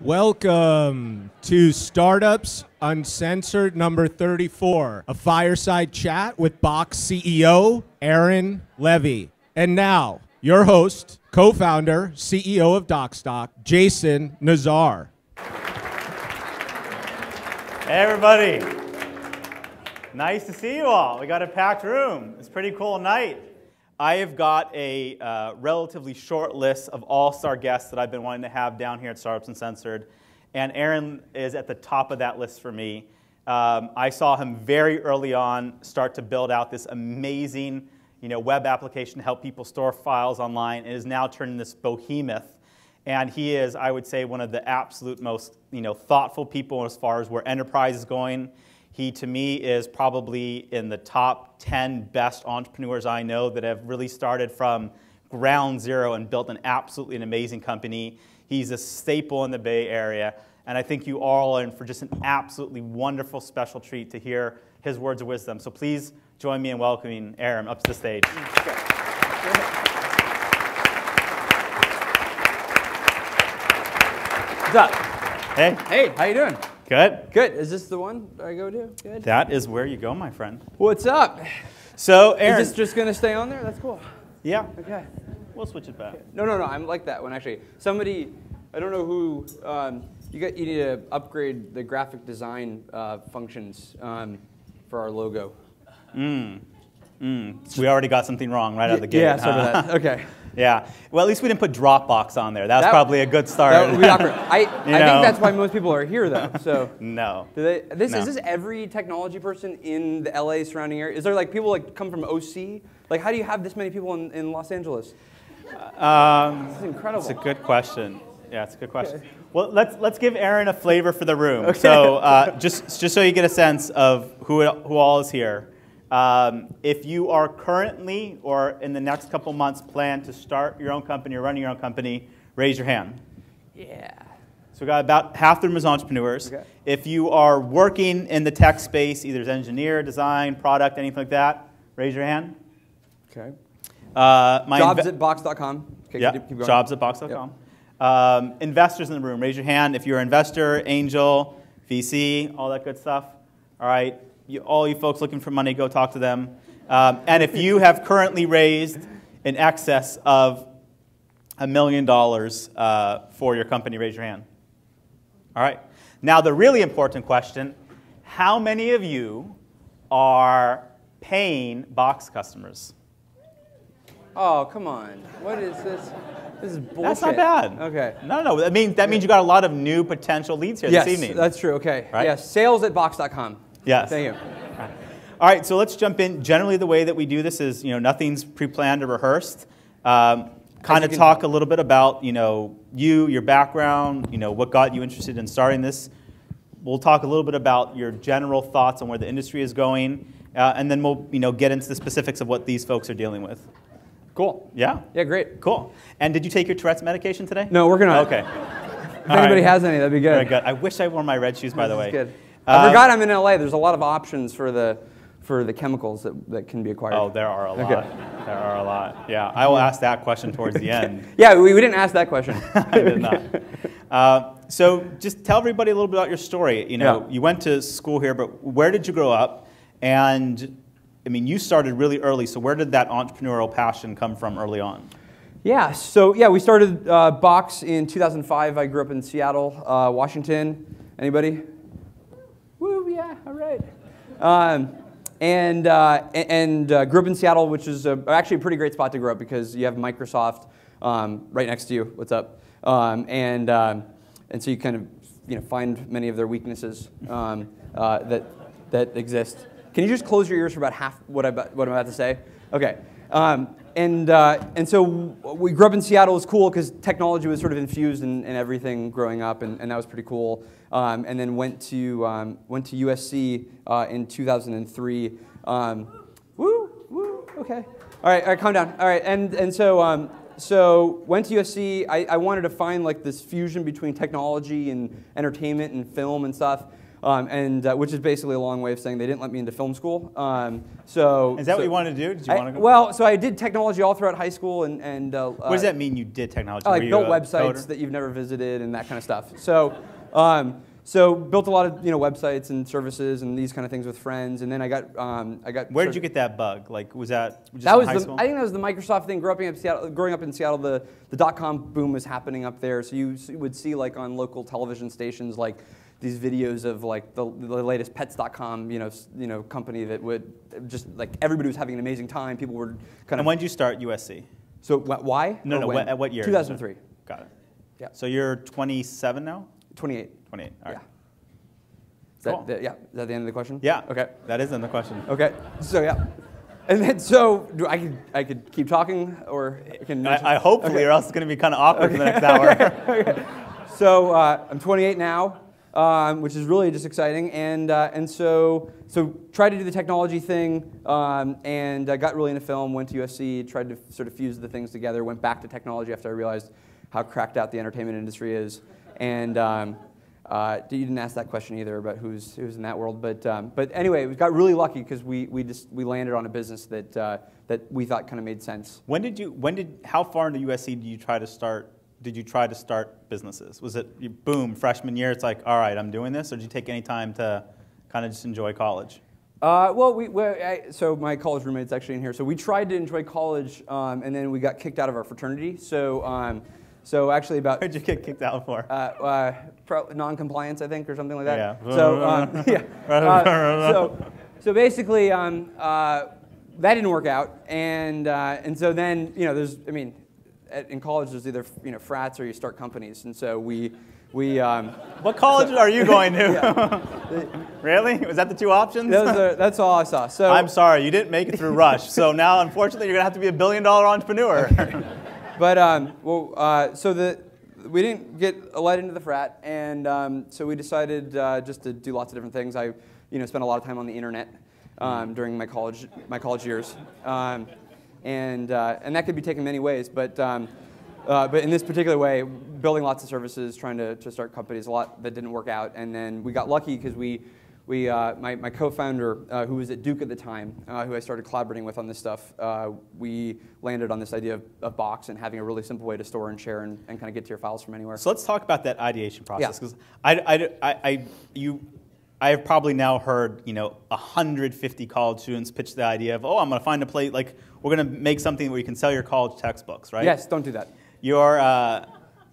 Welcome to Startups Uncensored number 34, a fireside chat with Box CEO Aaron Levie. And now, your host, co-founder, CEO of DocStock, Jason Nazar. Hey everybody, nice to see you all. We got a packed room. It's a pretty cool night. I have got a relatively short list of all-star guests that I've been wanting to have down here at Startups Uncensored, and Aaron is at the top of that list for me. I saw him very early on start to build out this amazing, web application to help people store files online, and is now turning this behemoth. And he is, I would say, one of the absolute most, thoughtful people as far as where enterprise is going. He, to me, is probably in the top 10 best entrepreneurs I know that have really started from ground zero and built an absolutely amazing company. He's a staple in the Bay Area, and I think you all are in for just an absolutely wonderful special treat to hear his words of wisdom. So please join me in welcoming Aaron up to the stage. What's up? Hey. Hey, how you doing? Good. Good. Is this the one I go to? Good. That is where you go, my friend. What's up? So, Aaron. Is this just going to stay on there? That's cool. Yeah. Okay. We'll switch it back. Okay. No, I'm like that one, actually. Somebody, I don't know who, you need to upgrade the graphic design functions for our logo. We already got something wrong right out of the gate. Yeah, sort of that. Okay. Yeah. Well, at least we didn't put Dropbox on there. That's probably a good start. That would be awkward. I think that's why most people are here, though. So no. Is this every technology person in the LA surrounding area? Is there people come from OC? How do you have this many people in Los Angeles? This is incredible. It's a good question. Yeah, it's a good question. Okay. Well, let's give Aaron a flavor for the room. Okay. So just so you get a sense of who all is here. If you are currently or in the next couple months plan to start your own company or running your own company, raise your hand. Yeah. So we got about half the room is entrepreneurs. Okay. If you are working in the tech space, either as engineer, design, product, anything like that, raise your hand. Okay. Jobs at box.com. Okay, yeah, keep going. Jobs at box.com. Yep. Investors in the room, raise your hand. If you're an investor, angel, VC, all that good stuff. All right. All you folks looking for money, go talk to them. And if you have currently raised in excess of $1 million for your company, raise your hand. All right. Now, the really important question, how many of you are paying Box customers? Oh, come on. What is this? This is bullshit. That's not bad. Okay. No. That means you got a lot of new potential leads here this evening. Yes, that's true. Okay. Right? Yes, sales at box.com. Yes. Thank you. All right, so let's jump in. Generally, the way that we do this is, nothing's pre-planned or rehearsed. Kind of talk a little bit about, your background, what got you interested in starting this. We'll talk a little bit about your general thoughts on where the industry is going, and then we'll, get into the specifics of what these folks are dealing with. Cool. Yeah? Yeah, great. Cool. And did you take your Tourette's medication today? No, working on it. Okay. If anybody has any, that'd be good. Very good. I wish I wore my red shoes, by the way. That's good. I forgot I'm in LA. There's a lot of options for the chemicals that can be acquired. Oh, there are a lot. Okay. There are a lot. Yeah, I will ask that question towards the end. Yeah, we didn't ask that question. I did not. So just tell everybody a little bit about your story. You went to school here, but where did you grow up? And you started really early. So where did that entrepreneurial passion come from early on? Yeah. So we started Box in 2005. I grew up in Seattle, Washington. Anybody? Woo, yeah, all right. And grew up in Seattle, which is actually a pretty great spot to grow up because you have Microsoft right next to you. What's up? And so you kind of find many of their weaknesses that exist. Can you just close your ears for about half what I'm about to say? Okay. And so we grew up in Seattle. It was cool because technology was sort of infused in everything growing up, and that was pretty cool. And then went to USC in 2003. Woo, okay. All right, calm down. All right, and so went to USC. I wanted to find this fusion between technology and entertainment and film and stuff. which is basically a long way of saying they didn't let me into film school. So is that what you wanted to do? Did you want to go? Well, so I did technology all throughout high school, and what does that mean? You did technology? Like built websites coder? that you've never visited and that kind of stuff. So built a lot of websites and services and these kind of things with friends, and then I got. Where did you get that bug? Like, was that just that was in high school? I think that was the Microsoft thing. Growing up in Seattle, the .com boom was happening up there. So you would see like on local television stations like these videos of like the latest Pets.com company that would just like everybody was having an amazing time. People were kind of. And when did you start USC? So why? No. At what year? 2003. Got it. Yeah. So you're 27 now? 28. 28. All right. Yeah. Cool. Is that the end of the question? Yeah. Okay. That is in the question. Okay. So yeah. And then I could keep talking or I can. I hopefully, or else it's going to be kind of awkward for the next hour. Okay. So I'm 28 now, which is really just exciting, and so tried to do the technology thing, and got really into film. Went to USC, tried to sort of fuse the things together. Went back to technology after I realized how cracked out the entertainment industry is, and. You didn't ask that question either about who's in that world, but anyway, we got really lucky because we landed on a business that we thought kind of made sense. How far into USC did you try to start businesses? Was it boom freshman year? It's like, all right, I'm doing this, or did you take any time to kind of just enjoy college? So my college roommate's actually in here. So we tried to enjoy college, and then we got kicked out of our fraternity. So actually about... What did you get kicked out for? Non-compliance, I think, or something like that. Yeah. So basically, that didn't work out, and so then in college there's either frats or you start companies, and so we. What college are you going to? Yeah. Really? Was that the two options? That's all I saw. So I'm sorry, you didn't make it through Rush. So now, unfortunately, you're gonna have to be $1 billion entrepreneur. But we didn't get let into the frat, and so we decided just to do lots of different things. I spent a lot of time on the internet during my college years, and that could be taken many ways. But in this particular way, building lots of services, trying to start companies, a lot that didn't work out, and then we got lucky because my co-founder, who was at Duke at the time, who I started collaborating with on this stuff, we landed on this idea of Box and having a really simple way to store and share and kind of get to your files from anywhere. So let's talk about that ideation process, because I have probably now heard 150 college students pitch the idea of, I'm going to find a place, like we're going to make something where you can sell your college textbooks, right? Yes, don't do that.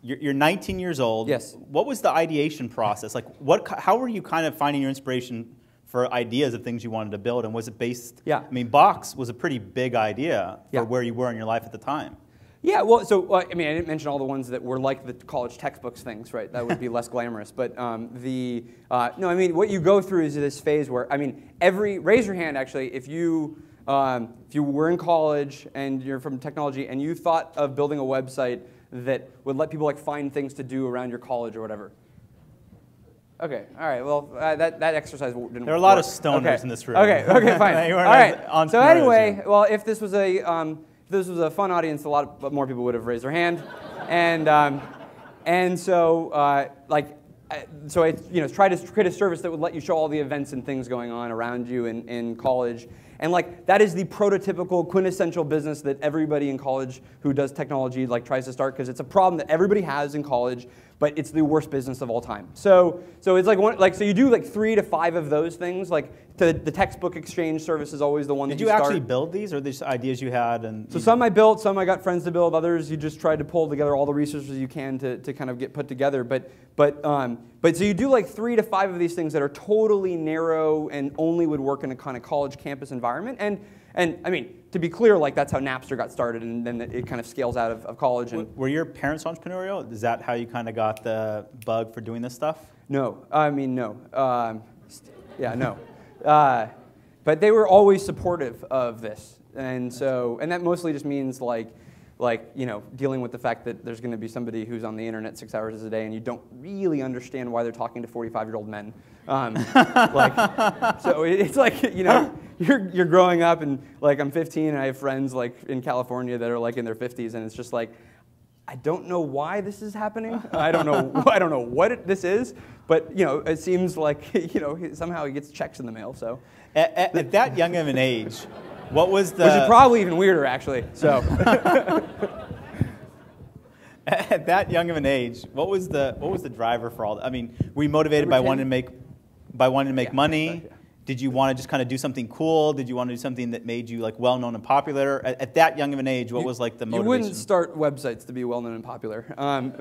You're 19 years old. Yes. What was the ideation process? Like, how were you kind of finding your inspiration for ideas of things you wanted to build? And was it based? Yeah. I mean, Box was a pretty big idea for where you were in your life at the time. Yeah. Well, so I didn't mention all the ones that were like the college textbooks things, right? That would be less glamorous. But what you go through is this phase where raise your hand actually if you were in college and you're from technology and you thought of building a website that would let people find things to do around your college or whatever. Okay, all right. Well, that exercise didn't work. There are a lot of stoners in this room. Okay, fine. All right. So anyway, well, if this was a fun audience, a lot more people would have raised their hand, so I tried to create a service that would let you show all the events and things going on around you in college. And that is the prototypical quintessential business that everybody in college who does technology tries to start, because it's a problem that everybody has in college, but it's the worst business of all time. So it's so you do 3 to 5 of those things. The textbook exchange service is always the one that you start. Did you actually build these, or are these ideas you had? So some I built, some I got friends to build, others you just tried to pull together all the resources you can to kind of get put together. But so you do 3 to 5 of these things that are totally narrow and only would work in a kind of college campus environment. And I mean, to be clear, that's how Napster got started, and then it kind of scales out of college. And were your parents entrepreneurial? Is that how you kind of got the bug for doing this stuff? No, no. No. But they were always supportive of this, and that mostly just means dealing with the fact that there's going to be somebody who's on the internet 6 hours a day, and you don't really understand why they're talking to 45-year-old men. So it's you're growing up, and I'm 15, and I have friends in California that are in their 50s, and it's just I don't know why this is happening. I don't know what this is, but it seems like somehow he gets checks in the mail. So At that young of an age, what was the... Which is probably even weirder, actually. So at that young of an age, what was the driver for all that? I mean, were you motivated by wanting to make money? Right, yeah. Did you want to just kind of do something cool? Did you want to do something that made you like well known and popular? At that young of an age, what was like the motivation? You wouldn't start websites to be well known and popular,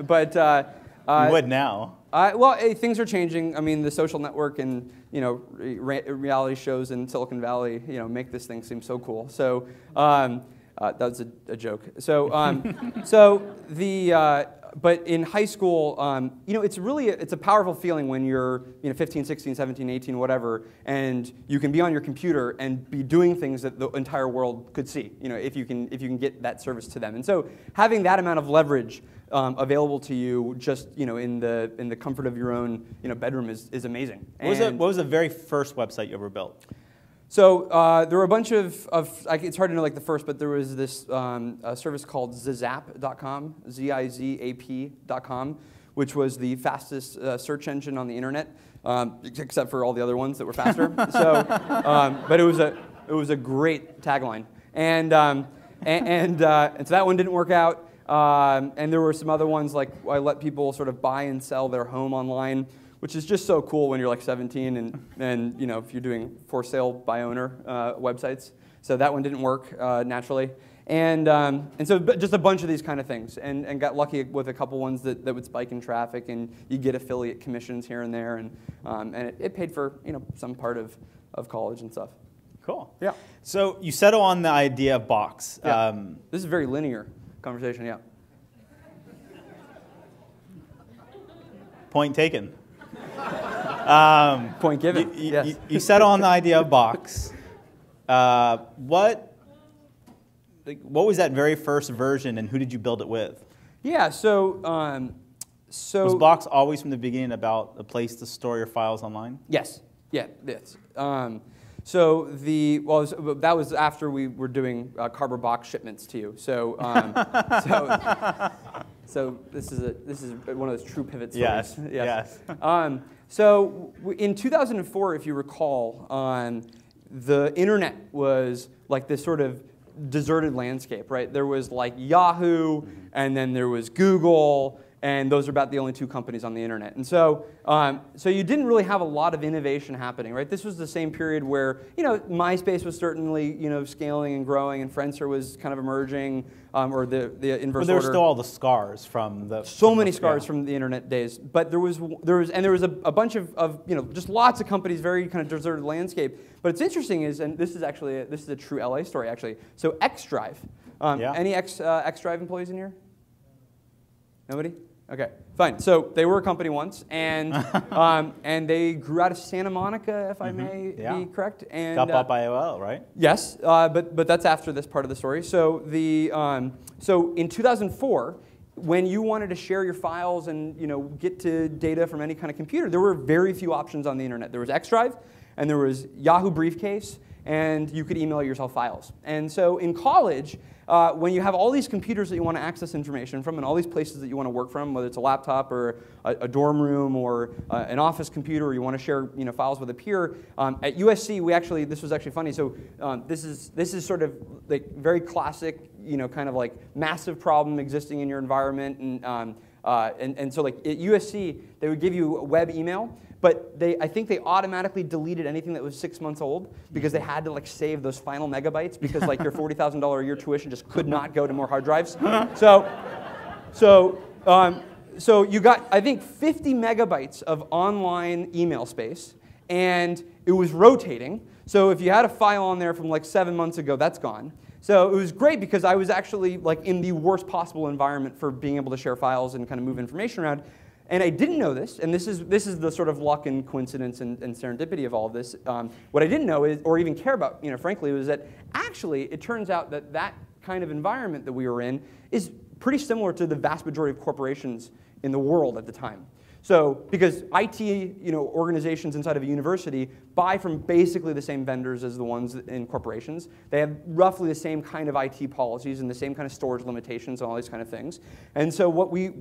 but you would now. Well, things are changing. I mean, the social network and reality shows in Silicon Valley, make this thing seem so cool. So that was a joke. So but in high school, it's a powerful feeling when you're 15, 16, 17, 18, whatever, and you can be on your computer and be doing things that the entire world could see. If you can get that service to them. And so having that amount of leverage available to you just in the comfort of your own bedroom is amazing. What was the very first website you ever built? So there were a bunch of it's hard to know like the first, but there was this service called Zizap.com, Zizap.com, which was the fastest search engine on the internet, except for all the other ones that were faster. But it was a great tagline, and so that one didn't work out. And there were some other ones like I let people sort of buy and sell their home online, which is just so cool when you're like 17 and if you're doing for sale by owner websites. So that one didn't work naturally. And so just a bunch of these kind of things, and got lucky with a couple ones that would spike in traffic, and you get affiliate commissions here and there, and it paid for some part of college and stuff. Cool. Yeah. So you settle on the idea of Box. Yeah. This is a very linear conversation. Yeah. Point taken. Point given. Yes. You settle on the idea of Box. What was that very first version, and who did you build it with? Yeah. So was Box always from the beginning about a place to store your files online? Yes. Yeah. Yes. That was after we were doing cardboard box shipments to you. So this is one of those true pivot stories. Yes. So in 2004, if you recall, the internet was like this sort of deserted landscape, right? There was like Yahoo, and then there was Google, and those are about the only two companies on the internet. And so you didn't really have a lot of innovation happening, right? This was the same period where MySpace was certainly scaling and growing, and Friendster was kind of emerging, or the inverse order. But there were still all the scars from the scars from the internet days. But there was a bunch of just lots of companies, very kind of deserted landscape. But it's interesting and this is a true LA story actually. So XDrive, any XDrive employees in here? Nobody? Okay, fine. So they were a company once, and they grew out of Santa Monica, if I may be correct. And got bought by AOL, right? Yes, but that's after this part of the story. So so in 2004, when you wanted to share your files and get to data from any kind of computer, there were very few options on the internet. There was XDrive, and there was Yahoo Briefcase, and you could email yourself files. And so in college, when you have all these computers that you want to access information from and all these places that you want to work from, whether it's a laptop or a dorm room or an office computer, or you want to share files with a peer, at USC this was actually funny. So this is sort of like very classic, kind of like massive problem existing in your environment, and so like at USC they would give you a web email. But I think they automatically deleted anything that was 6 months old because they had to like save those final megabytes because like your $40,000 a year tuition just could not go to more hard drives. So you got I think 50 megabytes of online email space, and it was rotating. So if you had a file on there from like 7 months ago, that's gone. So it was great because I was actually like in the worst possible environment for being able to share files and kind of move information around. And I didn't know this, and this is the sort of luck and coincidence and serendipity of all of this. What I didn't know is, or even care about, frankly, was that actually it turns out that kind of environment that we were in is pretty similar to the vast majority of corporations in the world at the time. So because IT organizations inside of a university buy from basically the same vendors as the ones in corporations. They have roughly the same kind of IT policies and the same kind of storage limitations and all these kind of things. And so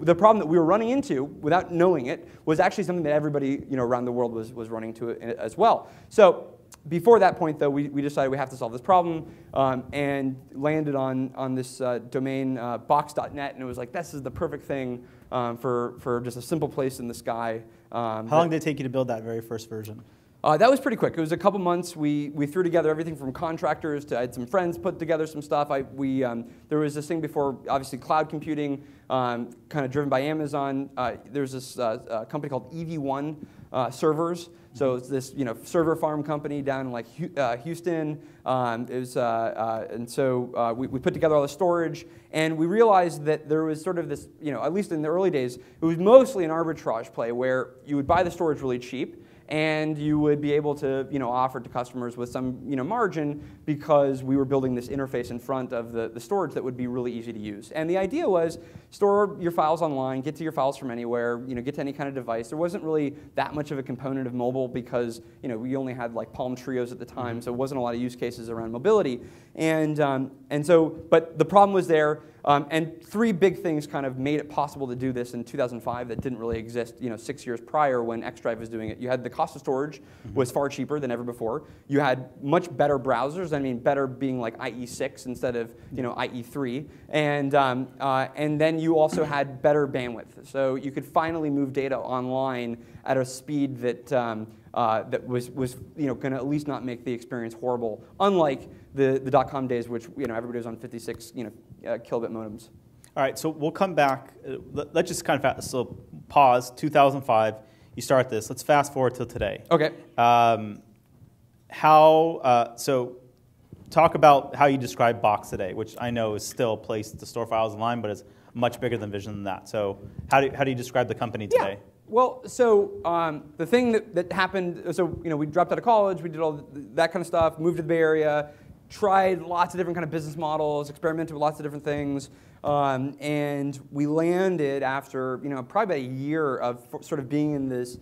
the problem that we were running into, without knowing it, was actually something that everybody around the world was running to as well. So before that point, though, we decided we have to solve this problem and landed on this domain, box.net, and it was like, this is the perfect thing for just a simple place in the sky. How long did it take you to build that very first version? That was pretty quick. It was a couple months. We threw together everything from contractors to I had some friends put together some stuff. There was this thing before, obviously, cloud computing, kind of driven by Amazon. There's this company called EV1 servers. So it's this server farm company down in like Houston. And so we put together all the storage, and we realized that there was sort of this, at least in the early days, it was mostly an arbitrage play where you would buy the storage really cheap, and you would be able to offer it to customers with some margin because we were building this interface in front of the storage that would be really easy to use. And the idea was store your files online, get to your files from anywhere, get to any kind of device. There wasn't really that much of a component of mobile because we only had like Palm Trios at the time, so it wasn't a lot of use cases around mobility. And so, but the problem was there. And three big things kind of made it possible to do this in 2005 that didn't really exist 6 years prior when Xdrive was doing it. You had the cost of storage was far cheaper than ever before. You had much better browsers. I mean, better being like IE6 instead of IE3. And then you also had better bandwidth. So you could finally move data online at a speed that that was going to at least not make the experience horrible, unlike the dot-com days, which everybody was on 56 kilobit modems. All right, so we'll come back. Let's just kind of pause. 2005, you start this. Let's fast forward till today. Okay. So talk about how you describe Box today, which I know is still a place to store files online, but it's much bigger than vision than that. So how do you describe the company today? Yeah. Well, so the thing that happened, so we dropped out of college, we did all that kind of stuff, moved to the Bay Area, tried lots of different kind of business models, experimented with lots of different things, and we landed after probably about a year of sort of being in this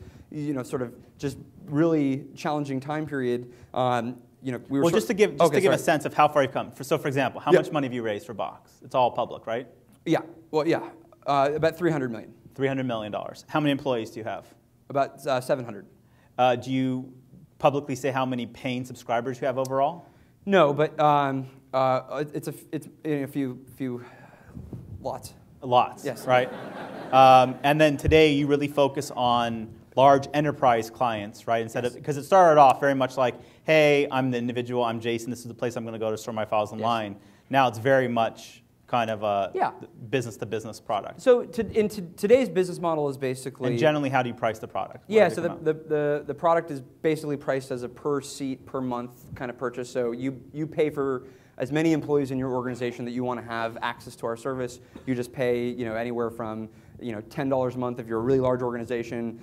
sort of just really challenging time period. We were just to give a sense of how far you've come. So for example, how much money have you raised for Box? It's all public, right? Yeah. Well, yeah. About $300 million. $300 million. How many employees do you have? About 700. Do you publicly say how many paying subscribers you have overall? No, but it's a few lots. Lots. Yes. Right. And then today you really focus on large enterprise clients, right? Instead of because it started off very much like, hey, I'm the individual, I'm Jason. This is the place I'm going to go to store my files online. Yes. Now it's very much kind of a business-to-business product. So today's business model is basically... And generally, how do you price the product? Yeah, so the product is basically priced as a per seat, per month kind of purchase. So you pay for as many employees in your organization that you want to have access to our service. You just pay anywhere from $10 a month if you're a really large organization.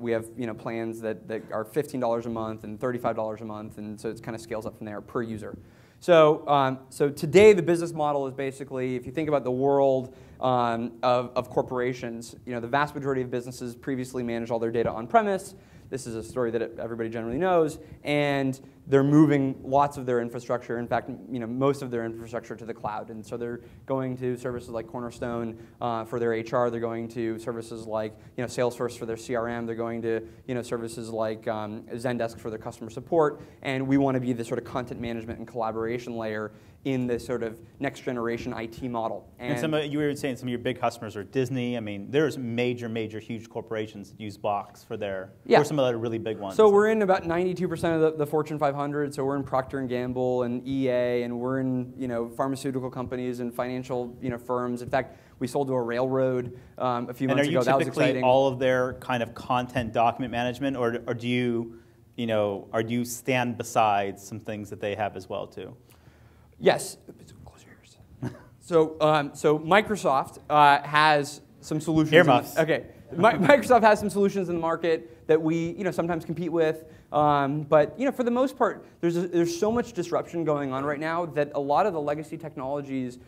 We have plans that are $15 a month and $35 a month, and so it kind of scales up from there per user. So, so today the business model is basically, if you think about the world of corporations, the vast majority of businesses previously managed all their data on-premise. This is a story that everybody generally knows, and they're moving lots of their infrastructure, in fact, most of their infrastructure to the cloud. And so they're going to services like Cornerstone for their HR. They're going to services like Salesforce for their CRM. They're going to services like Zendesk for their customer support. And we want to be the sort of content management and collaboration layer in this sort of next generation IT model. And you were saying some of your big customers are Disney. I mean, there's major, huge corporations that use Box for their, or some of the really big ones. So we're in about 92% of the Fortune 500. So we're in Procter & Gamble and EA, and we're in pharmaceutical companies and financial firms. In fact, we sold to a railroad a few months ago. That was exciting. And are you typically all of their kind of content document management, or do you, or do you stand beside some things that they have as well too? Yes. Close your ears. So Microsoft has some solutions. Earmuffs. Okay. Microsoft has some solutions in the market that we sometimes compete with, but for the most part, there's so much disruption going on right now that a lot of the legacy technologies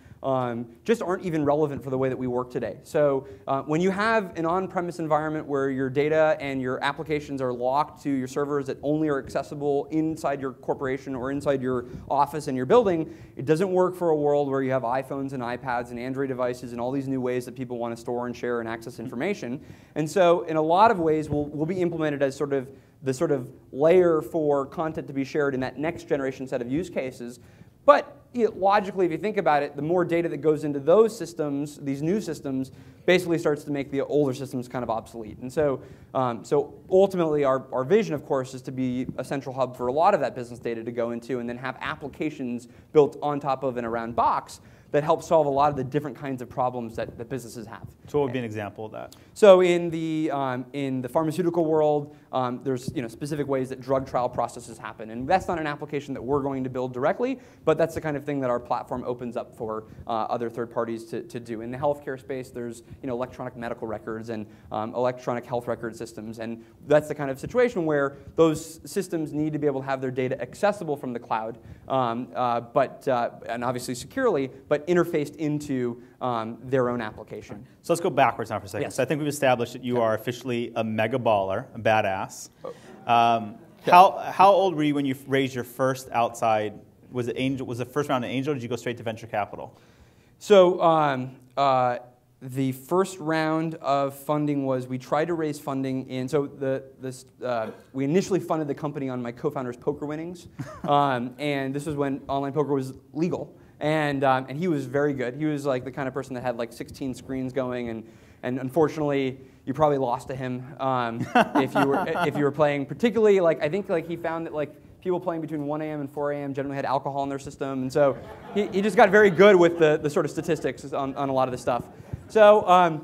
just aren't even relevant for the way that we work today. So when you have an on-premise environment where your data and your applications are locked to your servers that only are accessible inside your corporation or inside your office and your building, it doesn't work for a world where you have iPhones and iPads and Android devices and all these new ways that people want to store and share and access information. And so in a lot of ways, we'll be implemented as sort of the sort of layer for content to be shared in that next generation set of use cases. But logically, if you think about it, the more data that goes into those systems, these new systems, basically starts to make the older systems kind of obsolete. And so, so ultimately, our vision, of course, is to be a central hub for a lot of that business data to go into and then have applications built on top of and around Box that help solve a lot of the different kinds of problems that businesses have. So what would be an example of that? So in the pharmaceutical world, there's specific ways that drug trial processes happen. And that's not an application that we're going to build directly, but that's the kind of thing that our platform opens up for other third parties to do. In the healthcare space, there's electronic medical records and electronic health record systems. And that's the kind of situation where those systems need to be able to have their data accessible from the cloud, and obviously securely, but interfaced into their own application. So let's go backwards now for a second. Yes. So I think we've established that you are officially a mega baller, a badass. How old were you when you raised your first outside? Was it Angel? Was the first round an Angel? Or did you go straight to venture capital? So the first round of funding was we tried to raise funding in. So we initially funded the company on my co-founder's poker winnings, and this was when online poker was legal. And he was very good. He was like the kind of person that had like 16 screens going, and unfortunately, you probably lost to him if you were playing. Particularly, I think he found that people playing between 1 a.m. and 4 a.m. generally had alcohol in their system, and so he just got very good with the sort of statistics on a lot of this stuff. So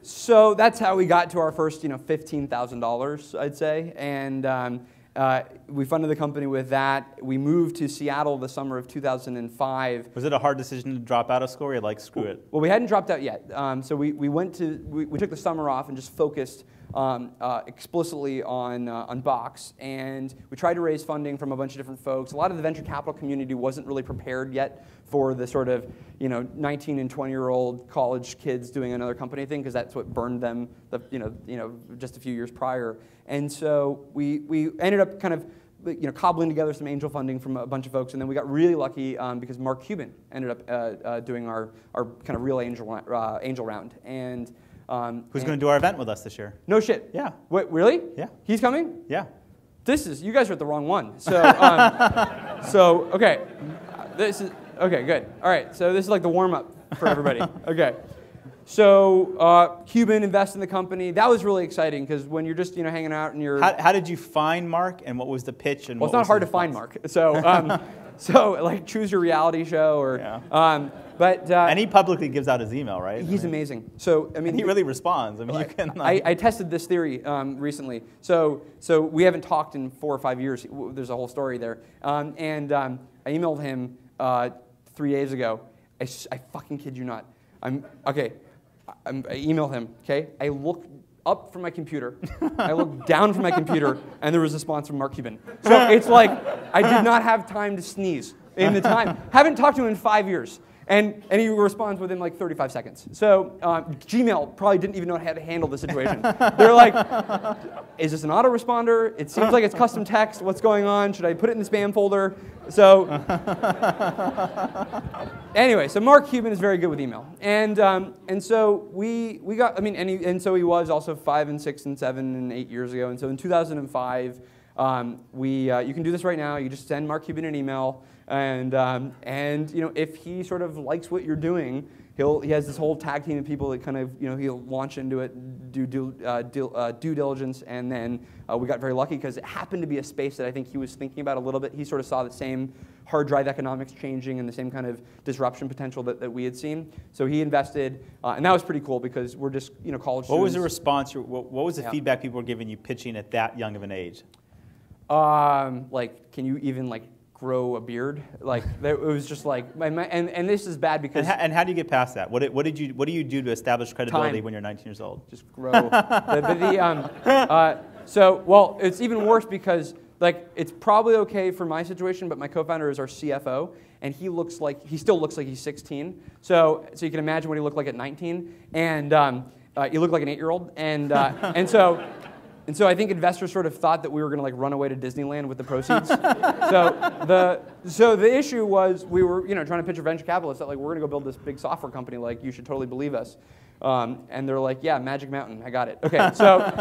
so that's how we got to our first $15,000, I'd say, and. We funded the company with that. We moved to Seattle the summer of 2005. Was it a hard decision to drop out of school, or you screw it? Well, we hadn't dropped out yet. So we took the summer off and just focused explicitly on Box. And we tried to raise funding from a bunch of different folks. A lot of the venture capital community wasn't really prepared yet for the sort of 19 and 20-year-old college kids doing another company thing, because that's what burned them just a few years prior. And so we ended up kind of cobbling together some angel funding from a bunch of folks, and then we got really lucky because Mark Cuban ended up doing our kind of real angel round. And who's going to do our event with us this year? No shit. Yeah. Wait, really? Yeah. He's coming? Yeah. You guys are at the wrong one. So okay, okay, good. All right, so this is like the warm up for everybody. Okay. So Cuban invested in the company. That was really exciting because when you're just hanging out and you're. How did you find Mark, and what was the pitch? And well, it's not hard to find Mark. So so choose your reality show or. Yeah. And he publicly gives out his email, right? He's amazing. So I mean, and he really responds. I mean, you can. I tested this theory recently. So we haven't talked in 4 or 5 years. There's a whole story there. And I emailed him 3 days ago. I fucking kid you not. I emailed him, okay? I looked up from my computer, I looked down from my computer, and there was a response from Mark Cuban. So it's like I did not have time to sneeze in the time. Haven't talked to him in 5 years. And he responds within like 35 seconds. So Gmail probably didn't even know how to handle the situation. They're like, is this an autoresponder? It seems like it's custom text. What's going on? Should I put it in the spam folder? So anyway, so Mark Cuban is very good with email. And so we got, and so he was also 5 and 6 and 7 and 8 years ago. And so in 2005, you can do this right now. You just send Mark Cuban an email. And if he sort of likes what you're doing, he has this whole tag team of people that kind of he'll launch into it, do due diligence, and then we got very lucky because it happened to be a space that I think he was thinking about a little bit. He sort of saw the same hard drive economics changing and the same kind of disruption potential that we had seen. So he invested, and that was pretty cool because we're just college students. What was the response? What was the feedback people were giving you pitching at that young of an age? Can you even grow a beard? It was just and this is bad because. And how do you get past that? What do you do to establish credibility when you're 19 years old? Just grow. Well, it's even worse because it's probably okay for my situation, but my co-founder is our CFO, and he still looks like he's 16. So you can imagine what he looked like at 19, and he looked like an 8-year-old, and so I think investors sort of thought that we were going to like run away to Disneyland with the proceeds. So the issue was we were trying to pitch a venture capitalist that like we're going to go build this big software company, like you should totally believe us. And they're like, yeah, Magic Mountain, I got it. Okay, so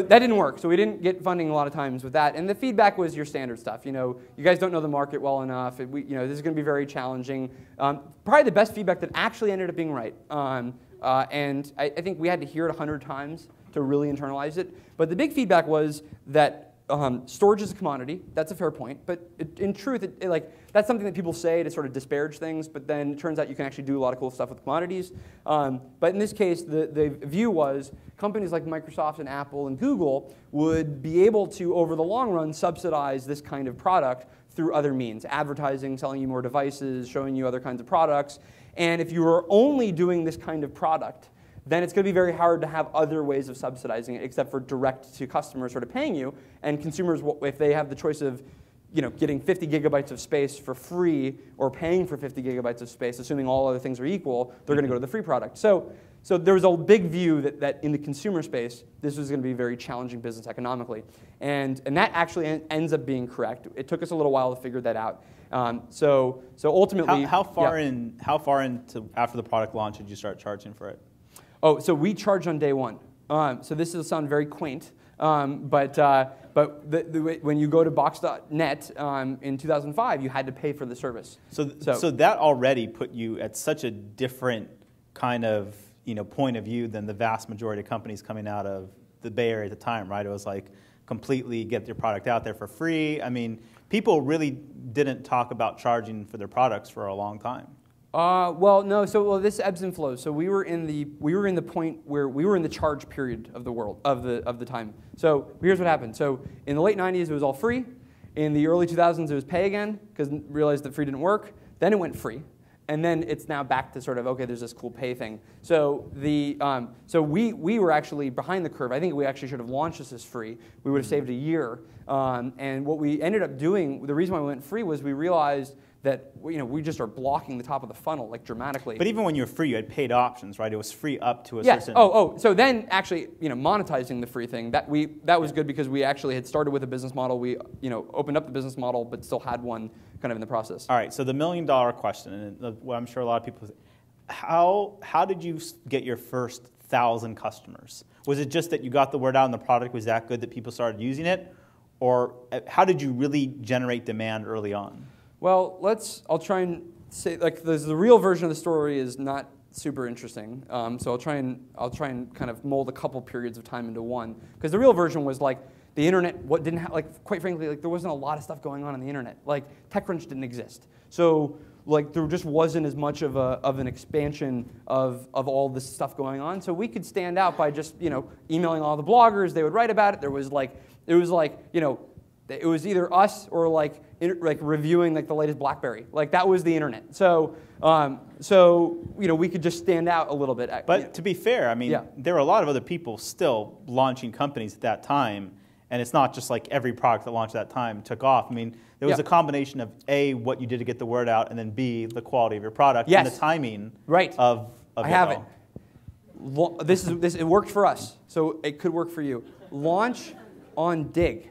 that didn't work. So we didn't get funding a lot of times with that. And the feedback was your standard stuff. You guys don't know the market well enough. This is going to be very challenging. Probably the best feedback that actually ended up being right. And I think we had to hear it 100 times to really internalize it. But the big feedback was that storage is a commodity. That's a fair point. But in truth, that's something that people say to sort of disparage things. But then it turns out you can actually do a lot of cool stuff with commodities. But in this case, the view was companies like Microsoft and Apple and Google would be able to, over the long run, subsidize this kind of product through other means. Advertising, selling you more devices, showing you other kinds of products. And if you were only doing this kind of product, then it's going to be very hard to have other ways of subsidizing it except for direct to customers sort of paying you. And consumers, if they have the choice of getting 50 gigabytes of space for free or paying for 50 gigabytes of space, assuming all other things are equal, they're going to go to the free product. So there was a big view that in the consumer space, this was going to be a very challenging business economically. And that actually ends up being correct. It took us a little while to figure that out. So ultimately, how far into after the product launch did you start charging for it? Oh, so we charge on day one. So this will sound very quaint, but when you go to Box.net in 2005, you had to pay for the service. So that already put you at such a different kind of point of view than the vast majority of companies coming out of the Bay Area at the time, right? It was like completely get your product out there for free. I mean, people really didn't talk about charging for their products for a long time. No. This ebbs and flows. So we were in the point where we were in the charge period of the time. So here's what happened. So in the late 90s, it was all free. In the early 2000s, it was pay again because realized that free didn't work. Then it went free, and then it's now back to sort of okay. There's this cool pay thing. So we were actually behind the curve. I think we actually should have launched this as free. We would have saved a year. And what we ended up doing, the reason why we went free was we realized that we just are blocking the top of the funnel like dramatically. But even when you were free, you had paid options, right? It was free up to a certain. So then actually, monetizing the free thing that was good because we actually had started with a business model. We opened up the business model, but still had one kind of in the process. All right. So the $1 million question, and what I'm sure a lot of people say, how did you get your first 1,000 customers? Was it just that you got the word out and the product was that good that people started using it, or how did you really generate demand early on? Well, I'll try and say, the real version of the story is not super interesting. So I'll try and kind of mold a couple periods of time into one. Because the real version was like the internet, quite frankly, there wasn't a lot of stuff going on the internet. Like TechCrunch didn't exist. So there just wasn't as much of an expansion of all this stuff going on. So we could stand out by just, emailing all the bloggers, they would write about it. It was either us or reviewing the latest BlackBerry. That was the internet. So we could just stand out a little bit. But to be fair, I mean, there were a lot of other people still launching companies at that time, and it's not just like every product that launched at that time took off. I mean, there was a combination of A, what you did to get the word out, and then B, the quality of your product and the timing of I have it. It worked for us, so it could work for you. Launch on Dig.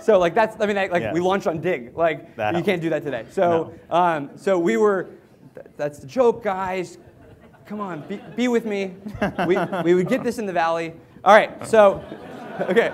So we launched on Dig. You can't do that today. So so we were. That's the joke, guys. Come on, be with me. We would get this in the valley. All right. So okay.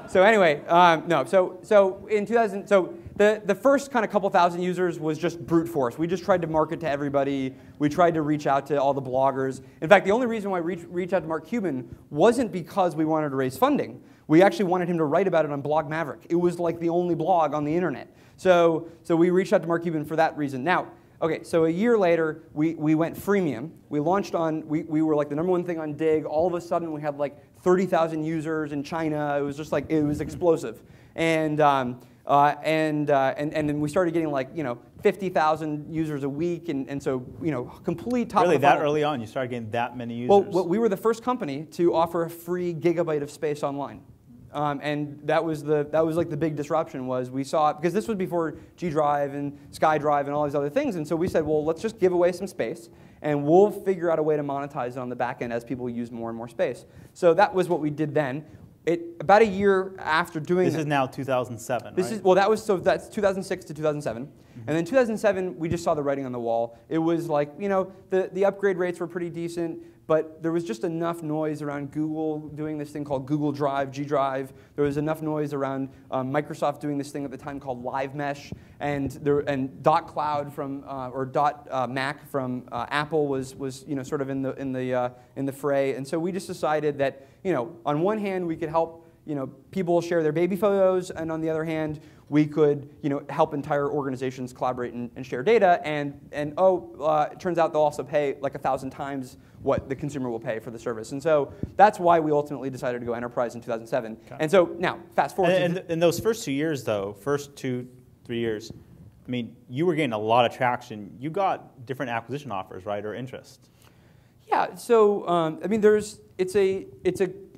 So anyway, no. So in 2000. So the first kind of couple thousand users was just brute force. We just tried to market to everybody. We tried to reach out to all the bloggers. In fact, the only reason why we reached out to Mark Cuban wasn't because we wanted to raise funding. We actually wanted him to write about it on Blog Maverick. It was like the only blog on the internet. So we reached out to Mark Cuban for that reason. Now, okay, so a year later, we went freemium. We launched on, we were like the #1 thing on Dig. All of a sudden, we had 30,000 users in China. It was just it was explosive. And then we started getting 50,000 users a week, and so complete top. Really, of the funnel. that early on, you started getting that many users? Well, we were the first company to offer a free gigabyte of space online. And that was like the big disruption was we saw, because this was before G Drive and SkyDrive and all these other things. And so we said, well, let's just give away some space, and we'll figure out a way to monetize it on the back end as people use more and more space. So that was what we did then. About a year after doing this is now 2007, right? That's 2006 to 2007. And then 2007, we just saw the writing on the wall. It was like, the upgrade rates were pretty decent, but there was just enough noise around Google doing this thing called Google Drive, G Drive. There was enough noise around Microsoft doing this thing at the time called Live Mesh, and .cloud from Mac from Apple was sort of in the fray. And so we just decided that on one hand we could help people share their baby photos, and on the other hand, we could help entire organizations collaborate and share data. And it turns out they'll also pay like 1,000 times what the consumer will pay for the service. And so that's why we ultimately decided to go enterprise in 2007. Okay. And so now, fast forward. And in those first 2 years, though, first 2-3 years, I mean, you were getting a lot of traction. You got different acquisition offers, right, or interest? Yeah. So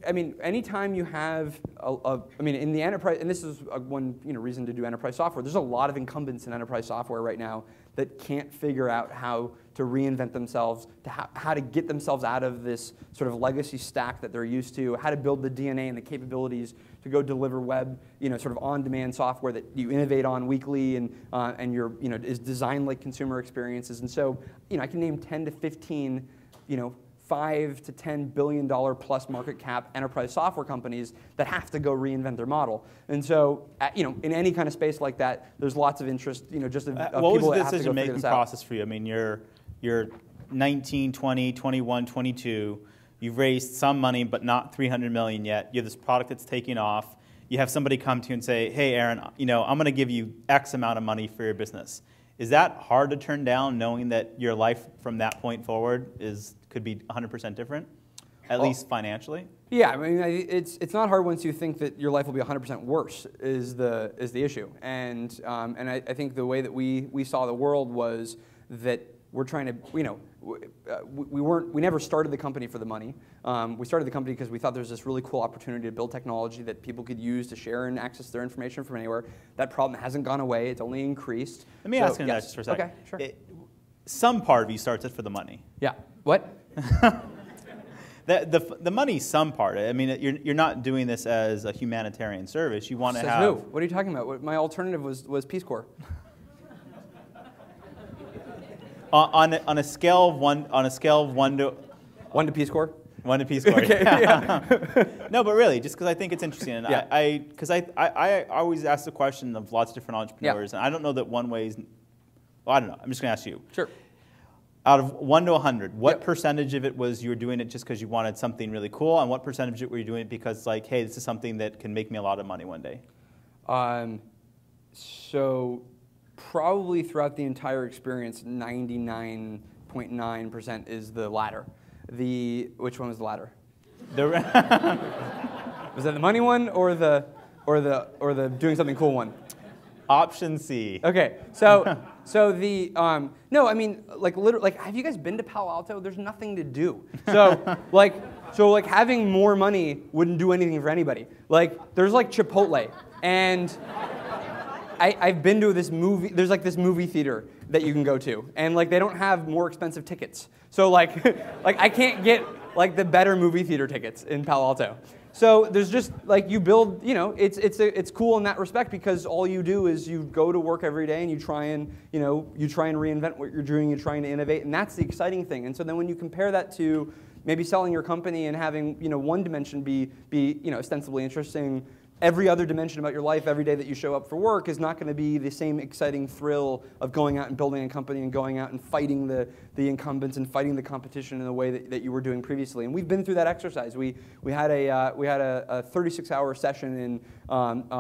I mean, anytime you have, in the enterprise, and this is one reason to do enterprise software, there's a lot of incumbents in enterprise software right now that can't figure out how to reinvent themselves, how to get themselves out of this sort of legacy stack that they're used to, how to build the DNA and the capabilities to go deliver web, sort of on-demand software that you innovate on weekly and is designed like consumer experiences. And so, I can name 10 to 15, $5 to $10 billion plus market cap enterprise software companies that have to go reinvent their model. And so, in any kind of space like that, there's lots of interest, just of what people was that the have to go figure this out. decision-making process for you? I mean, you're 19, 20, 21, 22. You've raised some money, but not 300 million yet. You have this product that's taking off. You have somebody come to you and say, hey, Aaron, I'm going to give you X amount of money for your business. Is that hard to turn down, knowing that your life from that point forward could be 100% different, at least financially? Yeah, I mean, it's not hard once you think that your life will be 100% worse is the issue. And I think the way that we saw the world was that we're trying to, we never started the company for the money. We started the company because we thought there was this really cool opportunity to build technology that people could use to share and access their information from anywhere. That problem hasn't gone away. It's only increased. Let me ask you that just for a second. Okay, sure. Some part of you starts it for the money. Yeah. What? The money's some part. I mean, you're not doing this as a humanitarian service. You want to have. Who? What are you talking about? My alternative was Peace Corps. On a scale of one to Peace Corps. 1 to Peace Corps. Okay, yeah. No, but really, just because I think it's interesting, and yeah. I always ask the question of lots of different entrepreneurs, yeah. and I don't know that one way is. Well, I don't know. I'm just going to ask you. Sure. Out of 1 to 100, what yep. percentage of it was you were doing it just because you wanted something really cool, and what percentage of it were you doing it because, like, hey, this is something that can make me a lot of money one day? So probably throughout the entire experience, 99.9% is the latter. Which one was the latter? Was that the money one or the doing something cool one? Option C. Okay, so no, I mean, literally, have you guys been to Palo Alto? There's nothing to do. So having more money wouldn't do anything for anybody. There's Chipotle, and I've been to this movie. There's this movie theater that you can go to, and they don't have more expensive tickets. So I can't get the better movie theater tickets in Palo Alto. So there's just you build, it's cool in that respect because all you do is you go to work every day and you try and reinvent what you're doing, you're trying to innovate, and that's the exciting thing. And so then when you compare that to maybe selling your company and having one dimension be ostensibly interesting, every other dimension about your life, every day that you show up for work is not going to be the same exciting thrill of going out and building a company and going out and fighting the incumbents and fighting the competition in the way that you were doing previously. And we've been through that exercise. We had a 36-hour session out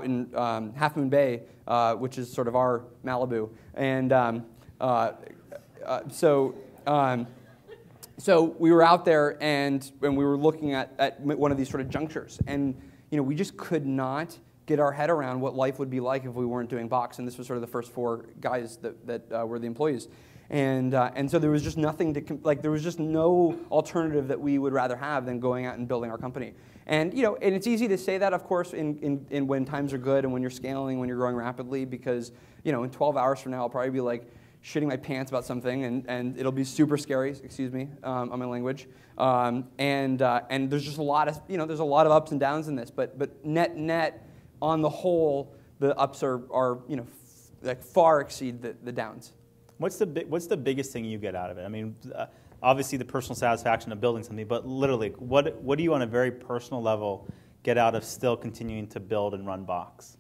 in Half Moon Bay, which is sort of our Malibu, and So we were out there and we were looking at one of these sort of junctures, and we just could not get our head around what life would be like if we weren't doing Box, and this was sort of the first 4 guys that were the employees. And so there was just nothing to there was just no alternative that we would rather have than going out and building our company. And and it's easy to say that, of course, in when times are good and when you're scaling, when you're growing rapidly, because in 12 hours from now I'll probably be like shitting my pants about something, and it'll be super scary. Excuse me on my language. And there's just a lot of there's a lot of ups and downs in this, but net on the whole, the ups are like far exceed the downs. What's the biggest thing you get out of it? I mean, obviously the personal satisfaction of building something, but literally, what do you on a very personal level get out of still continuing to build and run Box?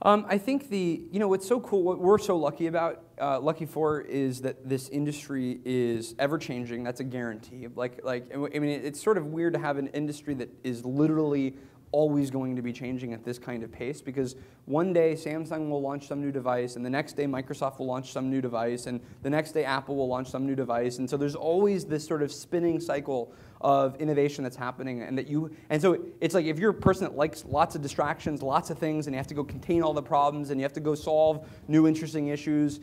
I think what's so cool, what we're so lucky lucky for, is that this industry is ever changing. That's a guarantee. I mean, it's sort of weird to have an industry that is literally always going to be changing at this kind of pace, because one day Samsung will launch some new device, and the next day Microsoft will launch some new device, and the next day Apple will launch some new device, and so there's always this sort of spinning cycle of innovation that's happening, and so it's like if you're a person that likes lots of distractions, lots of things, and you have to go contain all the problems, and you have to go solve new interesting issues,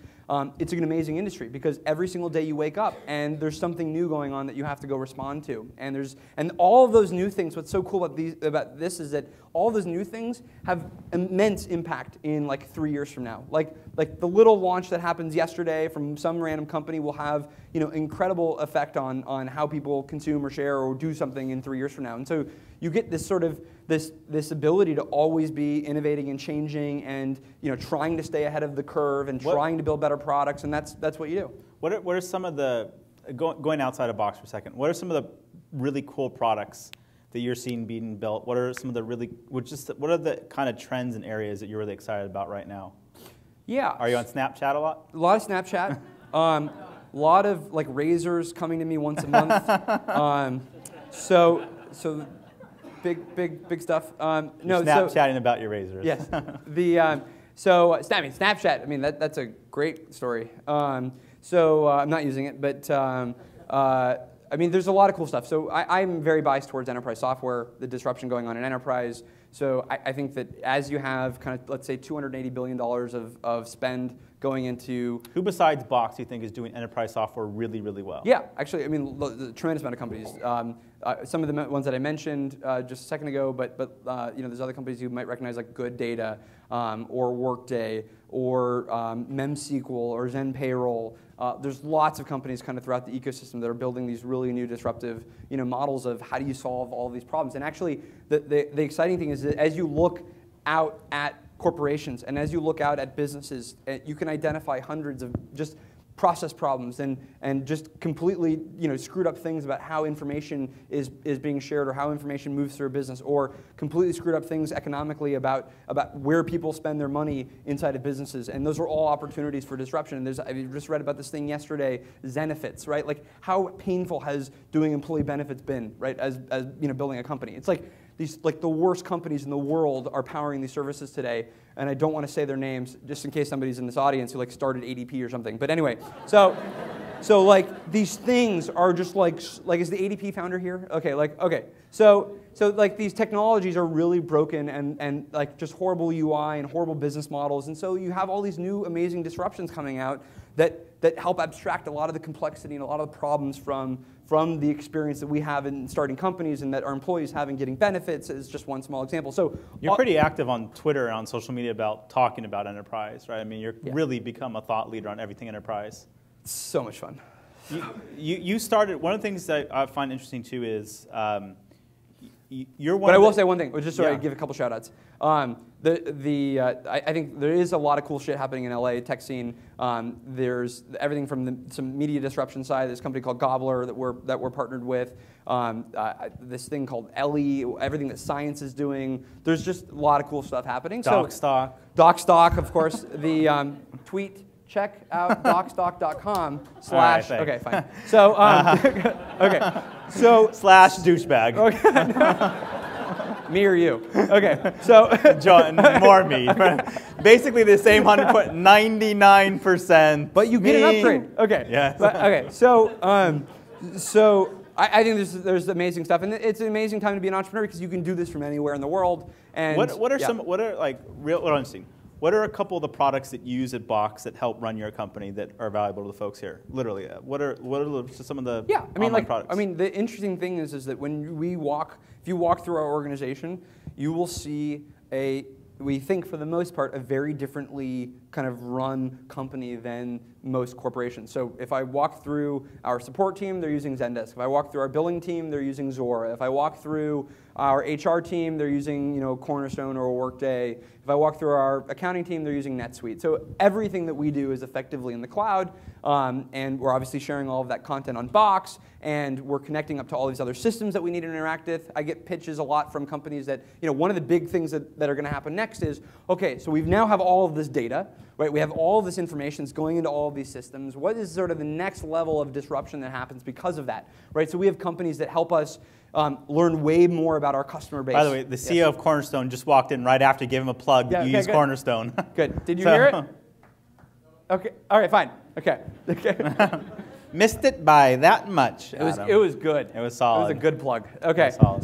it's an amazing industry, because every single day you wake up and there's something new going on that you have to go respond to, and all of those new things. What's so cool about this is that all those new things have immense impact in like 3 years from now. Like the little launch that happens yesterday from some random company will have incredible effect on how people consume or share or do something in 3 years from now. And so you get this sort of this ability to always be innovating and changing and trying to stay ahead of the curve and trying to build better products, and that's what you do. What are some of the, going outside of Box for a second, what are some of the really cool products that you're seeing being built? What are some of the what are the kind of trends and areas that you're really excited about right now? Yeah. Are you on Snapchat a lot? A lot of Snapchat. A lot of like razors coming to me once a month. So big stuff. No, Snapchatting about your razors. Yes. Snapchat. I mean, that's a great story. I'm not using it, but I mean, there's a lot of cool stuff. So I'm very biased towards enterprise software, the disruption going on in enterprise. So I think that as you have kind of, let's say, $280 billion of spend going into... Who besides Box do you think is doing enterprise software really, really well? Yeah, actually, I mean, a tremendous amount of companies. Some of the ones that I mentioned just a second ago, but there's other companies you might recognize like Good Data or Workday or MemSQL or Zen Payroll. There's lots of companies kind of throughout the ecosystem that are building these really new disruptive models of how do you solve all these problems. And actually, the exciting thing is that as you look out at corporations and as you look out at businesses, you can identify hundreds of just process problems and just completely screwed up things about how information is being shared or how information moves through a business, or completely screwed up things economically about where people spend their money inside of businesses. And those are all opportunities for disruption. And I just read about this thing yesterday, Zenefits, right? Like how painful has doing employee benefits been, right? As building a company. It's like the worst companies in the world are powering these services today, and I don't want to say their names just in case somebody's in this audience who started ADP or something. But anyway, so like these things are just like is the ADP founder here? Okay. So like these technologies are really broken and like just horrible UI and horrible business models, and so you have all these new amazing disruptions coming out that help abstract a lot of the complexity and a lot of the problems from the experience that we have in starting companies and that our employees have in getting benefits is just one small example. So you're pretty active on Twitter and on social media about talking about enterprise, right? I mean, you're really become a thought leader on everything enterprise. It's so much fun. You started, one of the things that I find interesting too is you're one. But I will say one thing, just so I give a couple shout outs. I think there is a lot of cool shit happening in LA tech scene. There's everything from some media disruption side. There's a company called Gobbler that we're partnered with. This thing called Ellie, everything that science is doing. There's just a lot of cool stuff happening. DocStock. DocStock, of course. The tweet. Check out docstock.com / right, okay, fine. So okay. So / douchebag. Okay. Me or you? Okay. So John, more me. Basically the same 99%. But you get an upgrade. Okay. Yes. Okay. So I think there's amazing stuff, and it's an amazing time to be an entrepreneur because you can do this from anywhere in the world. And what are like real interesting? What are a couple of the products that you use at Box that help run your company that are valuable to the folks here? Literally, what are some of the online products? I mean, the interesting thing is that when if you walk through our organization, you will see we think for the most part, a very differently kind of run company than most corporations. So if I walk through our support team, they're using Zendesk. If I walk through our billing team, they're using Zora. If I walk through our HR team, they're using Cornerstone or Workday. If I walk through our accounting team, they're using NetSuite. So everything that we do is effectively in the cloud, and we're obviously sharing all of that content on Box, and we're connecting up to all these other systems that we need to interact with. I get pitches a lot from companies that, one of the big things that are going to happen next is, okay, so we now have all of this data, right? We have all of this information that's going into all of these systems. What is sort of the next level of disruption that happens because of that, right? So we have companies that help us learn way more about our customer base. By the way, the CEO of Cornerstone just walked in right after, gave him a plug that you use good. Cornerstone. Good. Did you hear it? Okay. All right, fine. Okay. Missed it by that much. It was good. It was solid. It was a good plug. Okay. Solid.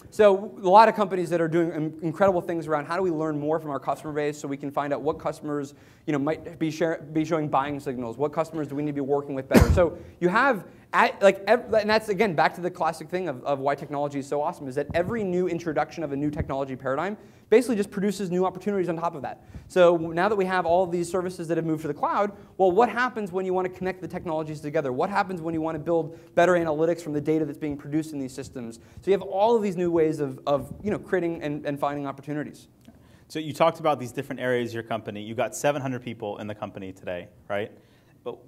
So a lot of companies that are doing incredible things around how do we learn more from our customer base so we can find out what customers might be showing buying signals, what customers do we need to be working with better. So you have, and that's again back to the classic thing of why technology is so awesome, is that every new introduction of a new technology paradigm basically just produces new opportunities on top of that. So now that we have all of these services that have moved to the cloud, well, what happens when you want to connect the technologies together? What happens when you want to build better analytics from the data that's being produced in these systems? So you have all of these new ways of creating and finding opportunities. So you talked about these different areas of your company. You've got 700 people in the company today, right? But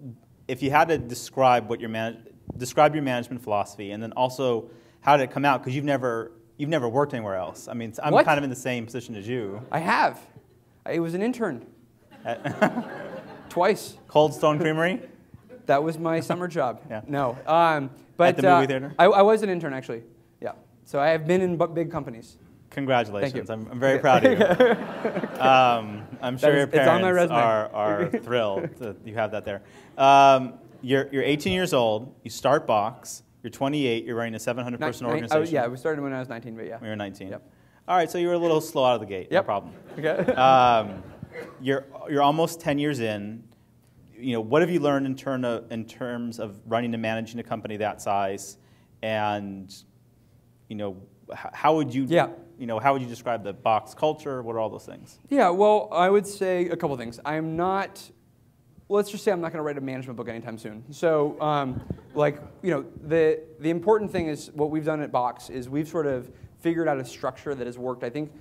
if you had to describe your management philosophy, and then also how did it come out? Because you've never worked anywhere else. I mean, I'm kind of in the same position as you. I have. I was an intern. Twice. Cold Stone Creamery? That was my summer job. Yeah. No. But at the movie theater? I was an intern, actually. Yeah. So I have been in big companies. Congratulations. Thank you. I'm very proud of you. I'm sure your parents are thrilled that you have that there. You're 18 years old. You start Box. You're 28. You're running a 700-person organization. Yeah, we started when I was 19, but yeah. When you were 19. Yep. All right, so you were a little slow out of the gate. Yep. No problem. Okay. You're almost 10 years in. What have you learned in terms of running and managing a company that size, and how would you how would you describe the Box culture? What are all those things? Yeah, well, I would say a couple things. I'm not. Let's just say I'm not going to write a management book anytime soon. So, the important thing is what we've done at Box is we've sort of figured out a structure that has worked. I think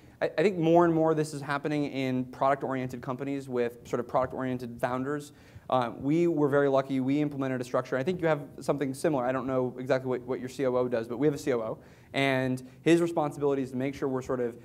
more and more this is happening in product-oriented companies with sort of product-oriented founders. We were very lucky. We implemented a structure. I think you have something similar. I don't know exactly what your COO does, but we have a COO. And his responsibility is to make sure we're sort of